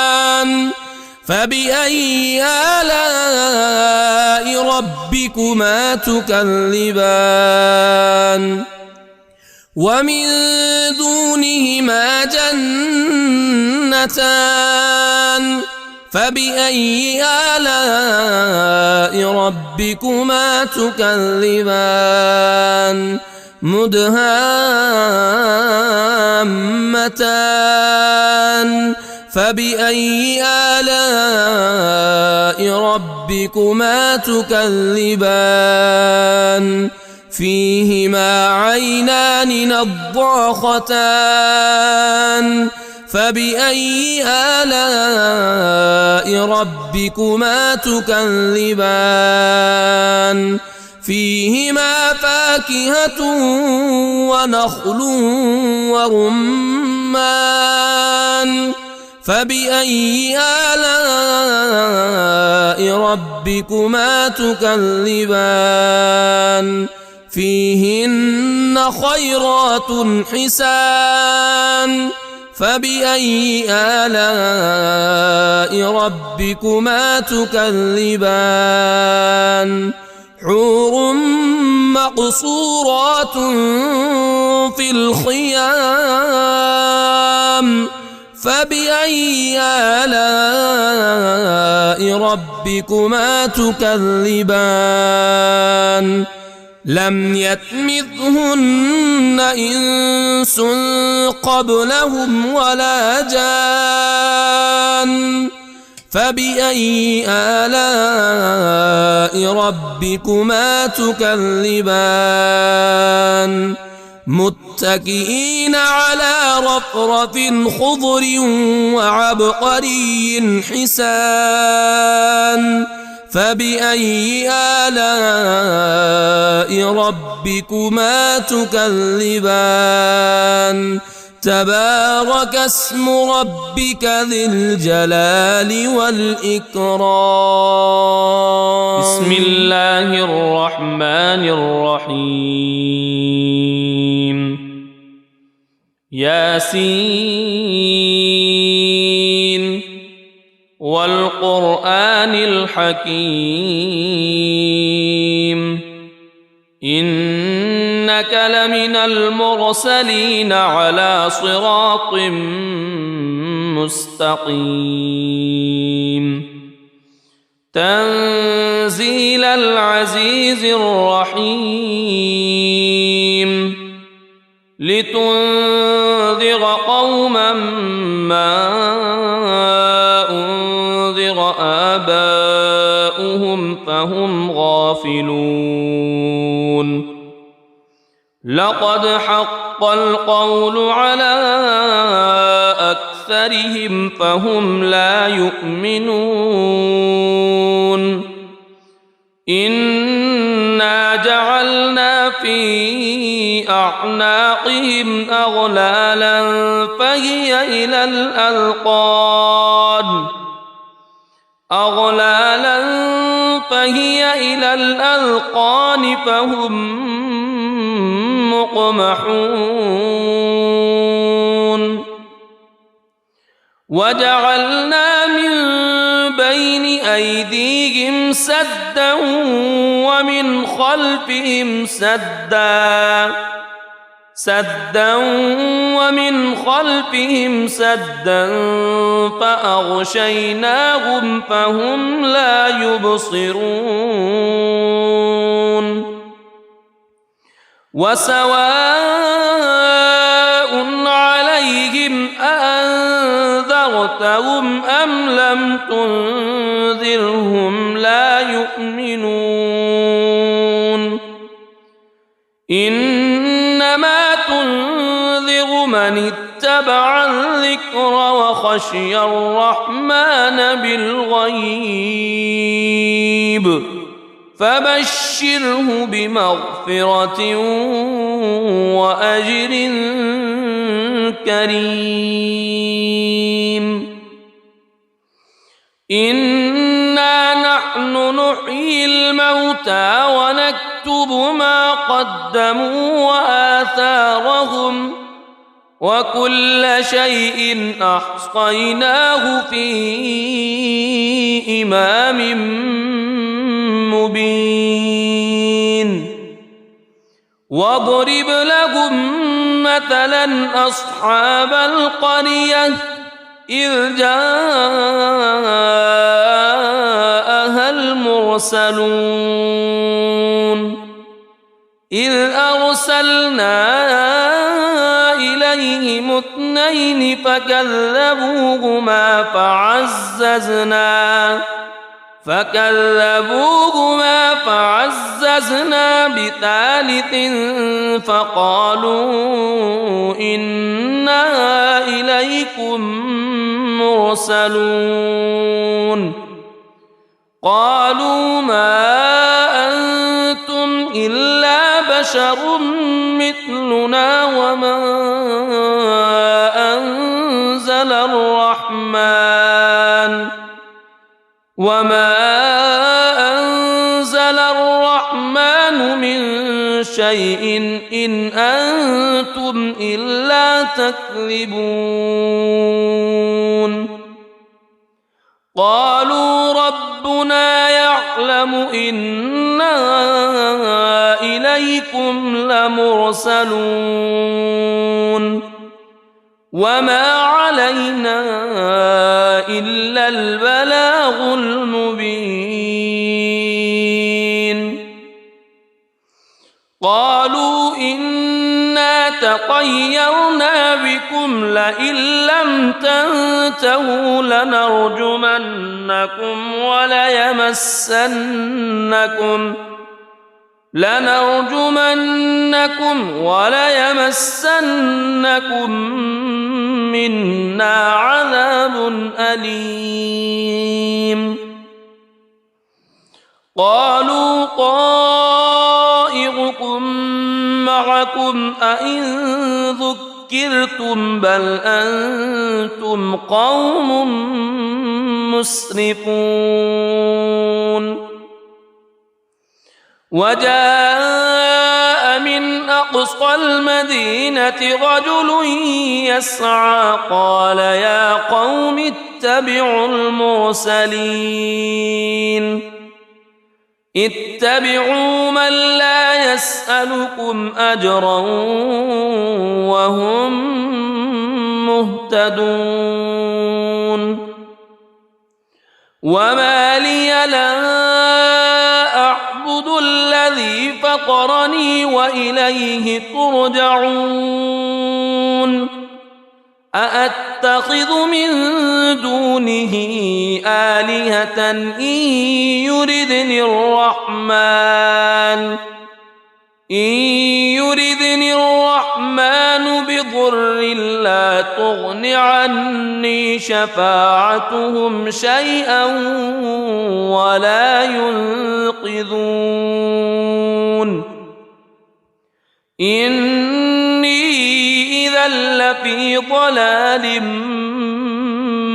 فبأي آلاء ربكما تكذبان ومن دونهما جنتان فبأي آلاء ربكما تكذبان مدهامتان فبأي آلاء ربكما تكذبان فيهما عينان نضاختان فبأي آلاء ربكما تكذبان فيهما فاكهة ونخل ورمان فبأي آلاء ربكما تكذبان فيهن خيرات حسان فبأي آلاء ربكما تكذبان حور مقصورات في الخيام فبأي آلاء ربكما تكذبان لم يطمثهن إنس قبلهم ولا جان فبأي آلاء ربكما تكذبان متكئين على رفرف خضر وعبقري حسان فبأي آلاء ربكما تكذبان تبارك اسم ربك ذي الجلال والإكرام بسم الله الرحمن الرحيم ياسين والقرآن الحكيم إنك لمن المرسلين على صراط مستقيم تنزيل العزيز الرحيم لتنذر قوما ما أنذر آباؤهم فهم غافلون لقد حق القول على أكثرهم فهم لا يؤمنون إنا جعلنا في أعناقهم أغلالا فهي إلى الأذقان فهم مقمحون وجعلنا من بين أيديهم سدا ومن خلفهم سدا فأغشيناهم فهم لا يبصرون وسواء عليهم أأنذرتهم أم لم تنذرهم لا يؤمنون إنما تنذر من اتبع الذكر وخشي الرحمن بالغيب فبشره بمغفرة وأجر كريم إنا نحن نحيي الموتى ونكتب ما قدموا وآثارهم وكل شيء أحصيناه في إمام مبين واضرب لهم مثلا أصحاب القرية إذ جاءها المرسلون إذ أرسلنا إليهم اثنين فكذبوهما فعززنا بثالث فقالوا إنا إليكم مرسلون قالوا ما أنتم إلا بشر مثلنا وما أنزل الرحمن من شيء إن أنتم إلا تكذبون قالوا ربنا يعلم إنا إليكم لمرسلون وما علينا إلا البلاغ المبين. قالوا إنا تطيرنا بكم لئن لم تنتهوا لنرجمنكم وليمسنكم منا عذاب أليم. قالوا طائركم معكم أئن ذكرتم بل أنتم قوم مسرفون. وجاء من أقصى المدينة رجل يسعى قال يا قوم اتبعوا المرسلين اتبعوا من لا يسألكم أجرا وهم مهتدون. وما لي لا أعبد الذي فطرني وإليه ترجعون. أأتخذ من دونه آلهة إن يردني الرحمن بضر لا تغن عني شفاعتهم شيئا ولا ينقذون. إني إذا لفي ضلال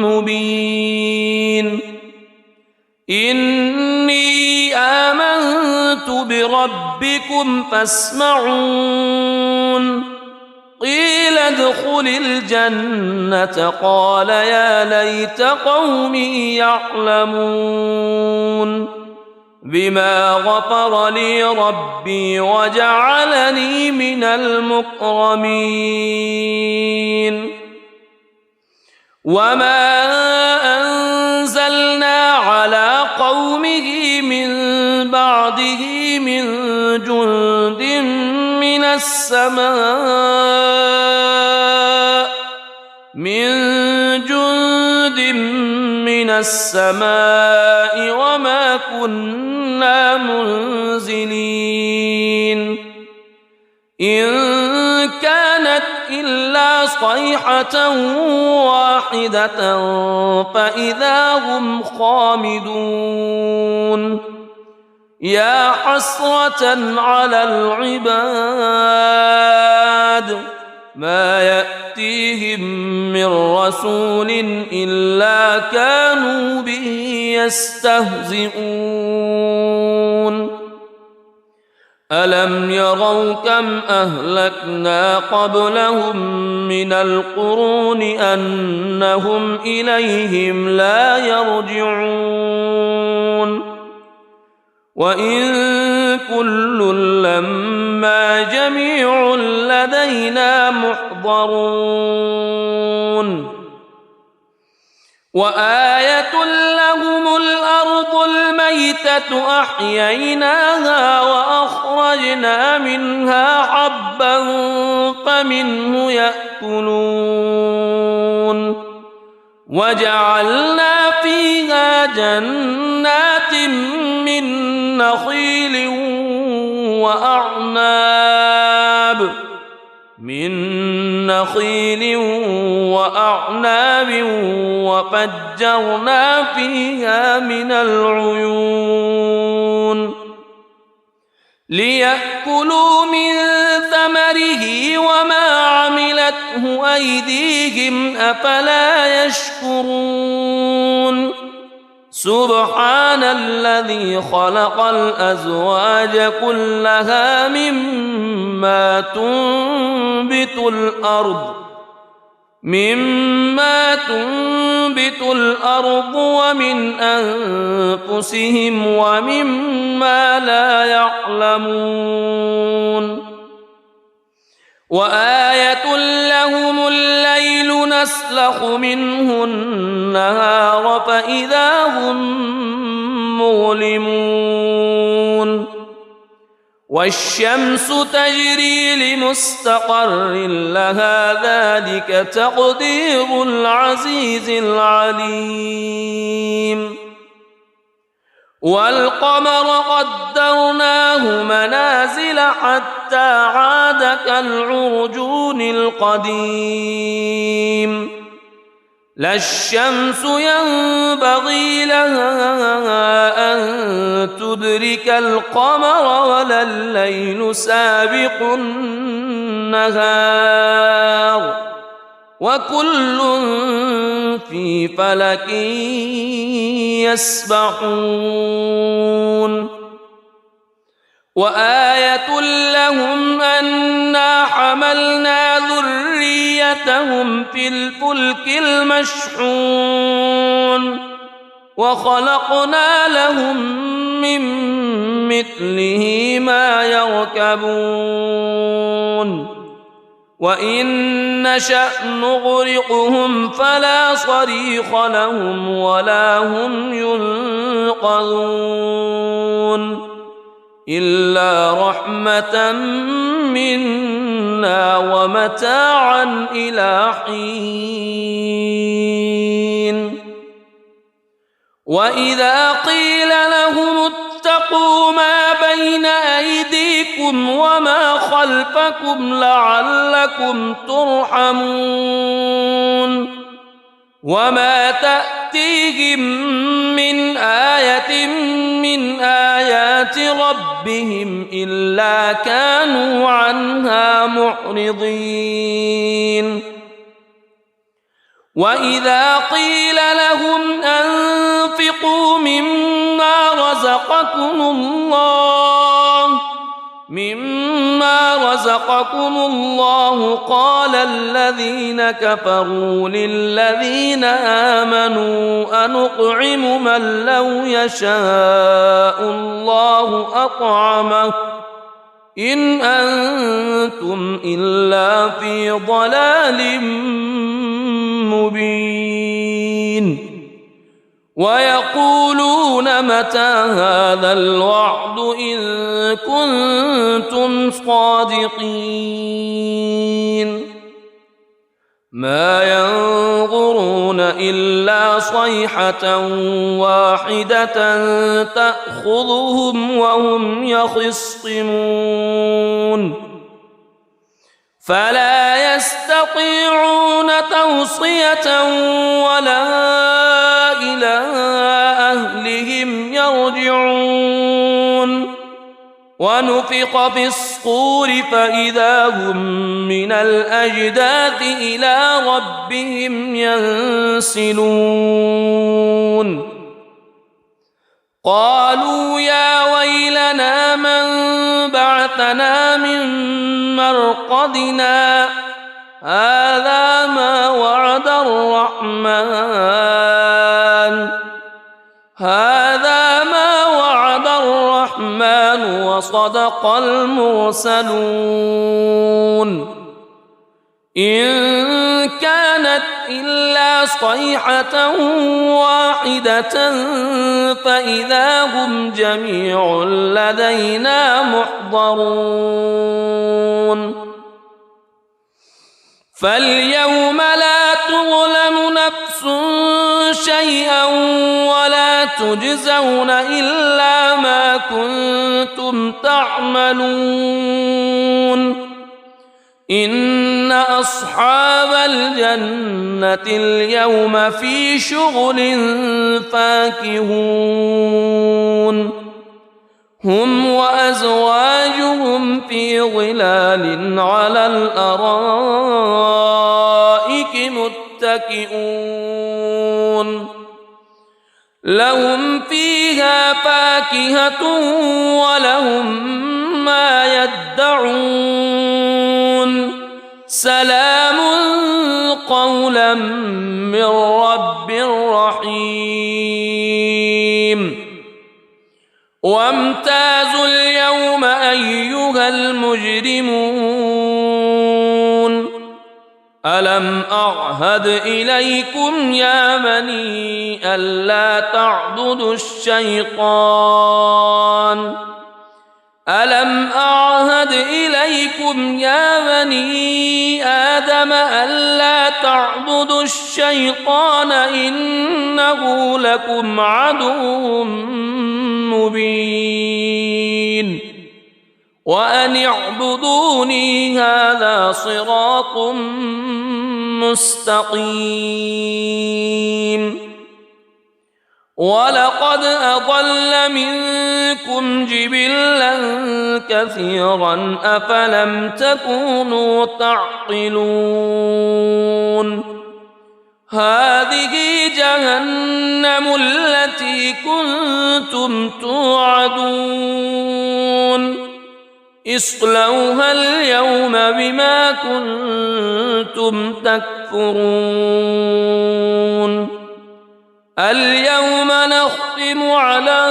مبين. إني آمنت بربكم فاسمعون. قيل ادخل الجنة قال يا ليت قومي يعلمون بما غفر لي ربي وجعلني من المكرمين. وما أنزلنا على قومه من بعده من جند من السماء وما كنا منزلين. إن كانت إلا صيحة واحدة فإذا هم خامدون. يا حسرة على العباد ما يأتيهم من رسول إلا كانوا به يستهزئون. ألم يروا كم أهلكنا قبلهم من القرون أنهم إليهم لا يرجعون. وإن كل لما جميع لدينا محضرون. وآية لهم الأرض الميتة أحييناها وأخرجنا منها حبا فمنه يأكلون. وجعلنا فيها جنات من نخيل وأعناب وفجرنا فيها من العيون ليأكلوا من ثمره وما عملته أيديهم أفلا يشكرون. سبحان الذي خلق الأزواج كلها مما تنبت الأرض ومن أنفسهم ومما لا يعلمون. وآية لهم الليل يستسلخ منه النهار فإذا هم مظلمون والشمس تجري لمستقر لها ذلك تقدير العزيز العليم والقمر قدرناه منازل حتى عاد كالعرجون القديم لا الشمس ينبغي لها أن تدرك القمر ولا الليل سابق النهار وكل في فلك يسبحون وآية لهم أنا حملنا ذريتهم في الفلك المشحون وخلقنا لهم من مثله ما يركبون وإن نشأ نغرقهم فلا صريخ لهم ولا هم ينقذون إلا رحمة منا ومتاعا إلى حين وإذا قيل لهم اتقوا ما بين أيديكم وما خلفكم لعلكم ترحمون وما تأتيهم من آية من آيات ربهم إلا كانوا عنها معرضين وإذا قيل لهم أنفقوا مما رزقكم الله قال الذين كفروا للذين آمنوا أنطعم من لو يشاء الله أطعمه إن أنتم إلا في ضلال مبين ويقولون متى هذا الوعد إن كنتم صادقين ما ينظرون إلا صيحة واحدة تأخذهم وهم يخصمون فلا يستطيعون توصية ولا إلى أهلهم يرجعون ونفخ في الصور فإذا هم من الأجداث إلى ربهم ينسلون قالوا يا ويلنا من بعثنا من مرقدنا هذا ما وعد الرحمن وصدق المرسلون إن كانت إلا صيحة واحدة فإذا هم جميع لدينا محضرون فاليوم لا تظلم نفس شيئا ولا تجزون إلا ما كنتم تعملون إن أصحاب الجنة اليوم في شغل فاكهون هم وأزواجهم في ظلال على الأرائك متكئون لهم فيها فاكهة ولهم ما يدعون سلام قولا من رب رحيم وامتازوا اليوم أيها المجرمون ألم أعهد إليكم يا بني ألا تعبدوا الشيطان ألم أعهد إليكم يا بني آدم ألا تعبدوا الشيطان إنه لكم عدو مبين وأن اعبدوني هذا صراط مستقيم ولقد أضل منكم جبلا كثيرا أفلم تكونوا تعقلون هذه جهنم التي كنتم توعدون اصلوها اليوم بما كنتم تكفرون اليوم نختم على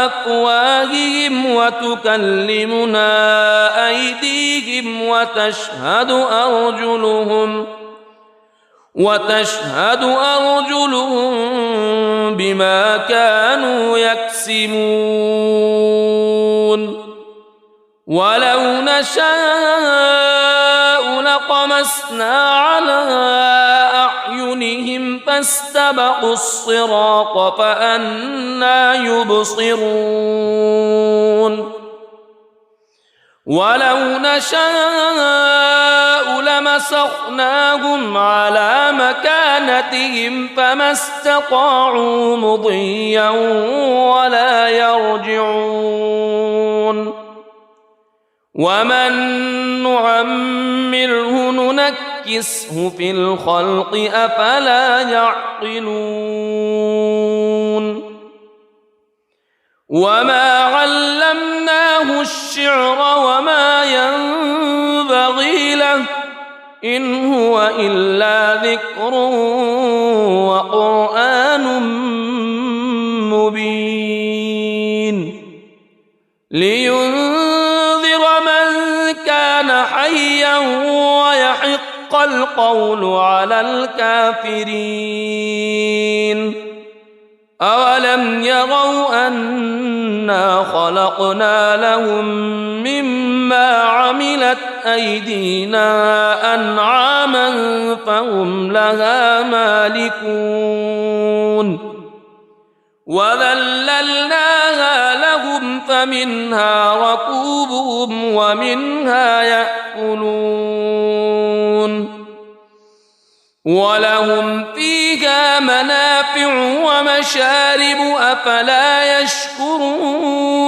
أفواههم وتكلمنا أيديهم وتشهد أرجلهم بما كانوا يكسبون ولو نشاء لطمسنا على أعينهم فاستبقوا الصراط فأنى يبصرون ولو نشاء لمسخناهم على مكانتهم فما استطاعوا مضيا ولا يرجعون ومن نعمره ننكسه في الخلق أفلا يعقلون وما علمناه الشعر وما ينبغي له إن هو إلا ذكر وقرآن مبين لينذر من كان حيا ويحق القول على الكافرين أولم يروا أنا خلقنا لهم مما عملت أيدينا أنعاما فهم لها مالكون وذللناها لهم فمنها ركوبهم ومنها يأكلون ولهم فيها منافع ومشارب أفلا يشكرون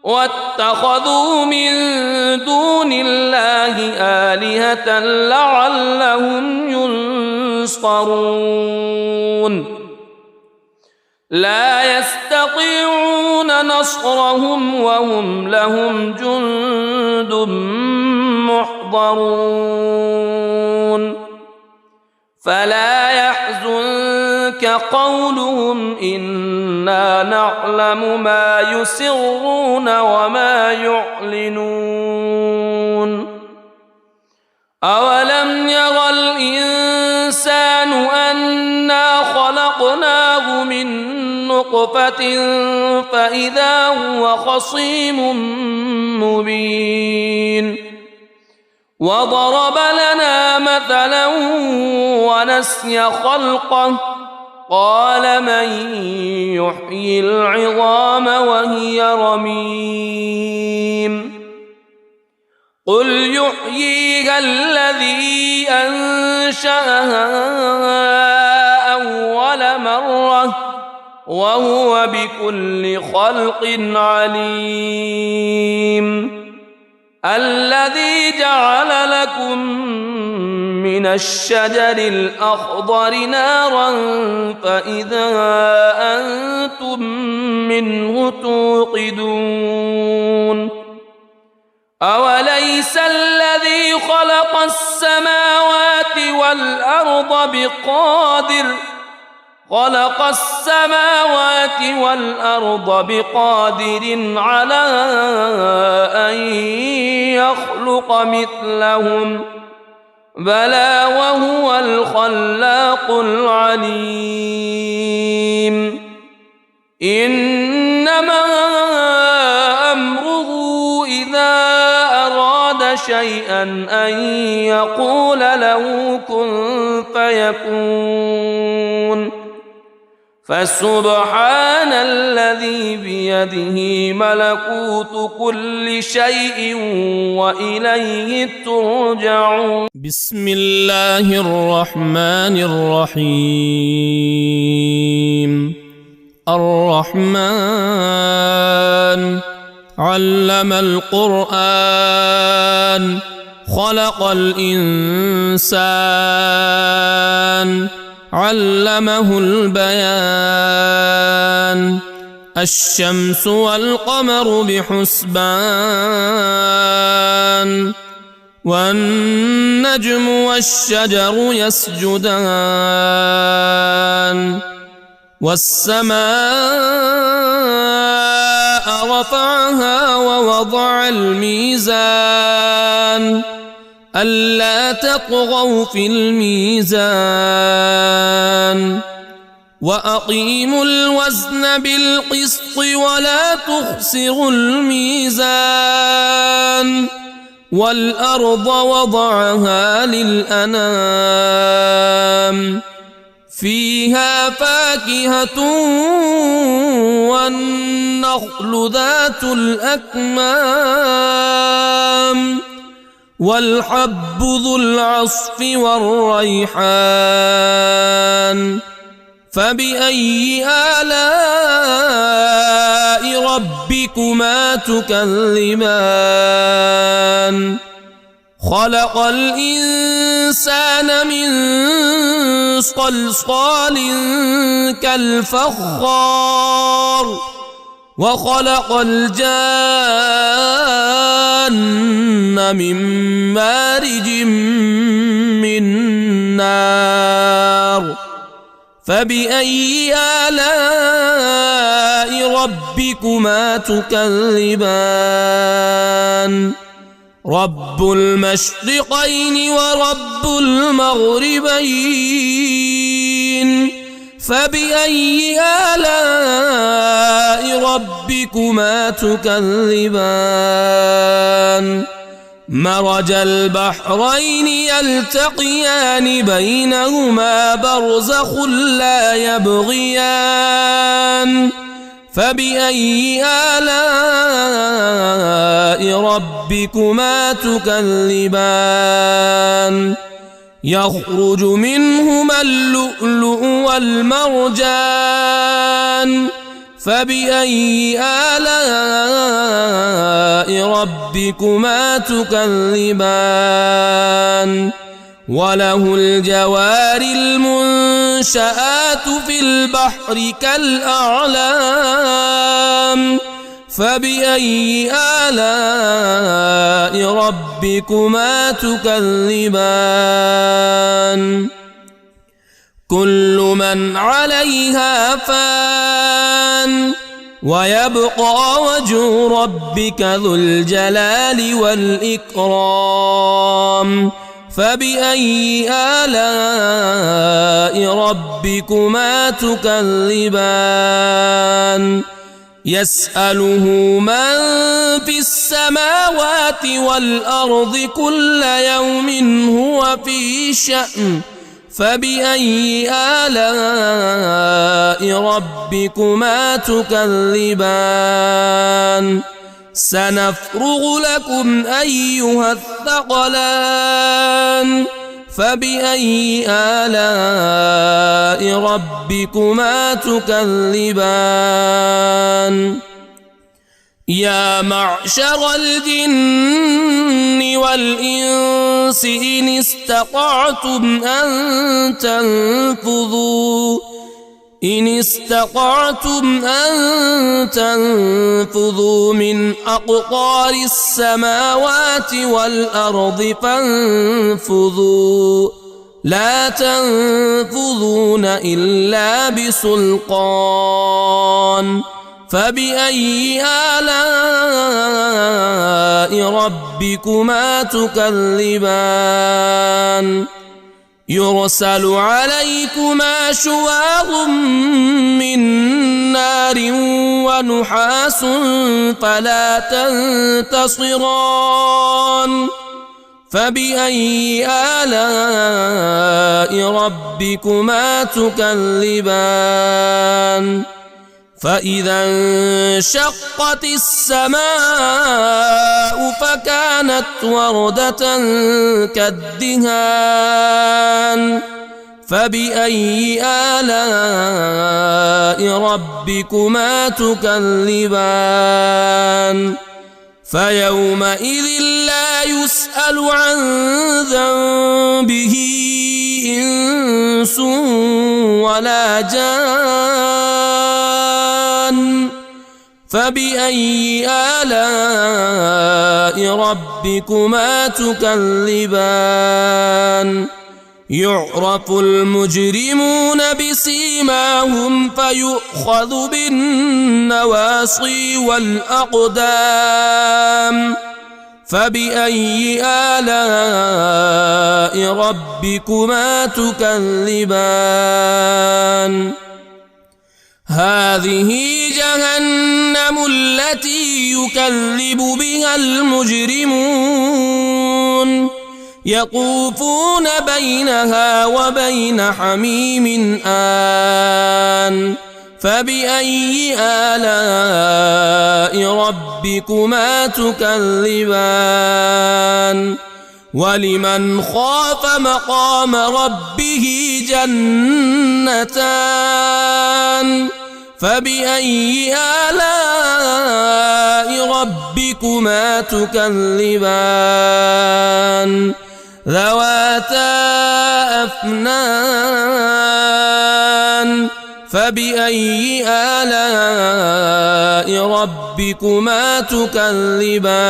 واتخذوا من دون الله آلهة لعلهم ينصرون لا يستطيعون نصرهم وهم لهم جند محضرون فلا يحزنك قولهم إنا نعلم ما يسرون وما يعلنون أولم يرى الإنسان أنا خلقناه من نطفة فإذا هو خصيم مبين وضرب لنا مثلا ونسي خلقه قال من يحيي العظام وهي رميم قل يحييها الذي أنشأها أول مرة وهو بكل خلق عليم الذي جعل لكم من الشجر الأخضر نارا فإذا أنتم منه توقدون أوليس الذي خلق السماوات والأرض خلق السماوات والأرض بقادر على أن يخلق مثلهم بلى وهو الخلاق العليم إنما أمره إذا أراد شيئا أن يقول له كن فيكون فسبحان الذي بيده ملكوت كل شيء وإليه ترجعون. بسم الله الرحمن الرحيم. الرحمن علم القرآن خلق الإنسان علمه البيان الشمس والقمر بحسبان والنجم والشجر يسجدان والسماء رفعها ووضع الميزان ألا تطغوا في الميزان وأقيموا الوزن بالقسط ولا تخسروا الميزان والأرض وضعها للأنام فيها فاكهة والنخل ذات الأكمام والحب ذو العصف والريحان فبأي آلاء ربكما تكذبان خلق الإنسان من صلصال كالفخار وخلق الجان من مارج من نار فبأي آلاء ربكما تكذبان رب المشرقين ورب المغربين فبأي آلاء ربكما تكذبان مرج البحرين يلتقيان بينهما برزخ لا يبغيان فبأي آلاء ربكما تكذبان يخرج منهما اللؤلؤ والمرجان فبأي آلاء ربكما تكذبان وله الجوار المنشآت في البحر كالأعلام فبأي آلاء ربكما تكذبان كل من عليها فان ويبقى وجه ربك ذو الجلال والإكرام فبأي آلاء ربكما تكذبان يسأله من في السماوات والأرض كل يوم هو في شأن فبأي آلاء ربكما تكذبان سنفرغ لكم أيها الثقلان فبأي آلاء ربكما تكذبان يا معشر الجن والإنس إن استطعتم أن تنفذوا من أقطار السماوات والأرض فانفذوا لا تنفذون إلا بسلطان فبأي آلاء ربكما تكذبان يرسل عليكما شواظ من نار ونحاس فلا تنتصران فبأي آلاء ربكما تكذبان فإذا انشقت السماء فكانت وردة كالدهان فبأي آلاء ربكما تكذبان فيومئذ لا يسأل عن ذنبه إنس ولا جان فبأي آلاء ربكما تكذبان يعرف المجرمون بسيماهم فيؤخذ بالنواصي والأقدام فبأي آلاء ربكما تكذبان هذه جهنم التي يكذب بها المجرمون يطوفون بينها وبين حميم آن فبأي آلاء ربكما تكذبان ولمن خاف مقام ربه جنتان فبأي آلاء ربكما تكذبان ذواتا أفنان فبأي آلاء ربكما تكذبان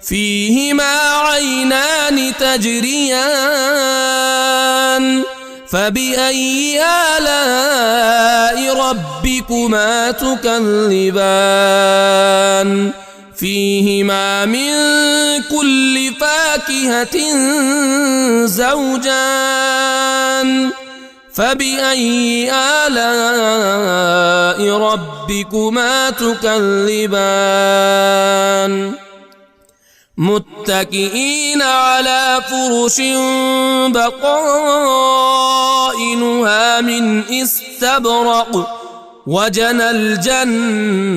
فيهما عينان تجريان فبأي آلاء ربكما تكذبان فيهما من كل فاكهة زوجان فبأي آلاء ربكما تكذبان متكئين على فرش بطائنها من استبرق وجنى الجنتين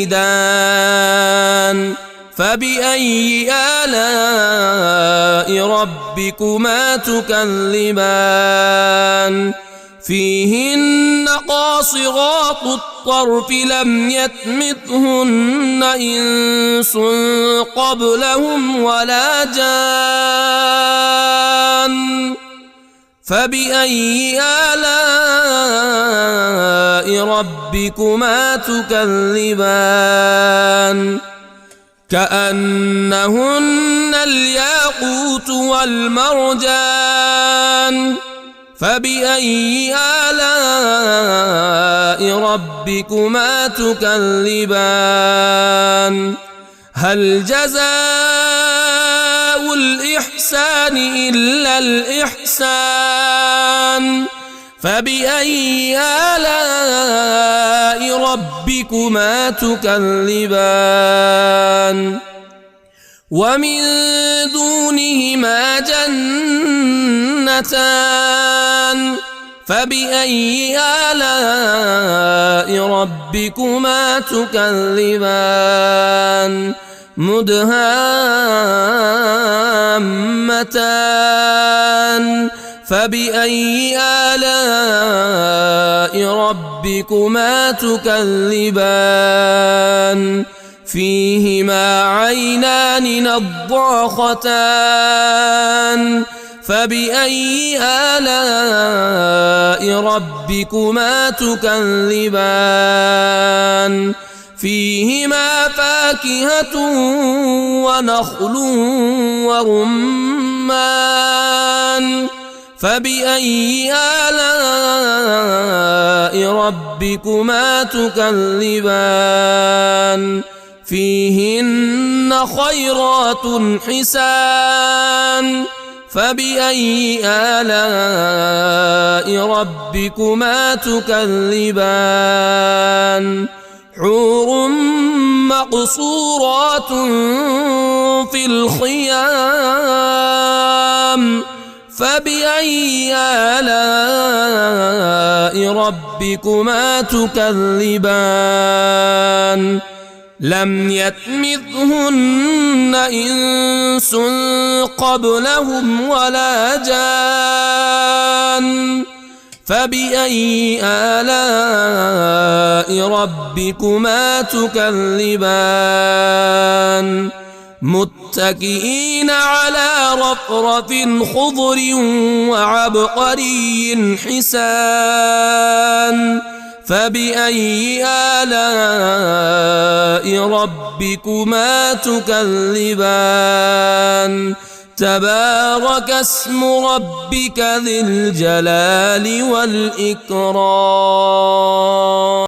دان فبأي آلاء ربكما تكذبان فيهن قاصرات الطرف لم يطمثهن إنس قبلهم ولا جان فبأي آلاء ربكما تكذبان كأنهن الياقوت والمرجان فبأي آلاء ربكما تكذبان هل جزاء الإحسان إلا الإحسان فبأي آلاء ربكما تكذبان ومن دونهما جنتان فبأي آلاء ربكما تكذبان مدهامتان فبأي آلاء ربكما تكذبان فيهما عينان نضاختان فبأي آلاء ربكما تكذبان فيهما فاكهة ونخل ورمان الرحمن فبأي آلاء ربكما تكذبان فيهن خيرات حسان فبأي آلاء ربكما تكذبان حور مقصورات في الخيام فبأي آلاء ربكما تكذبان لم يطمثهن إنس قبلهم ولا جان فبأي آلاء ربكما تكذبان متكئين على رفرف خضر وعبقري حسان فبأي آلاء ربكما تكذبان تبارك اسم ربك ذي الجلال والإكرام.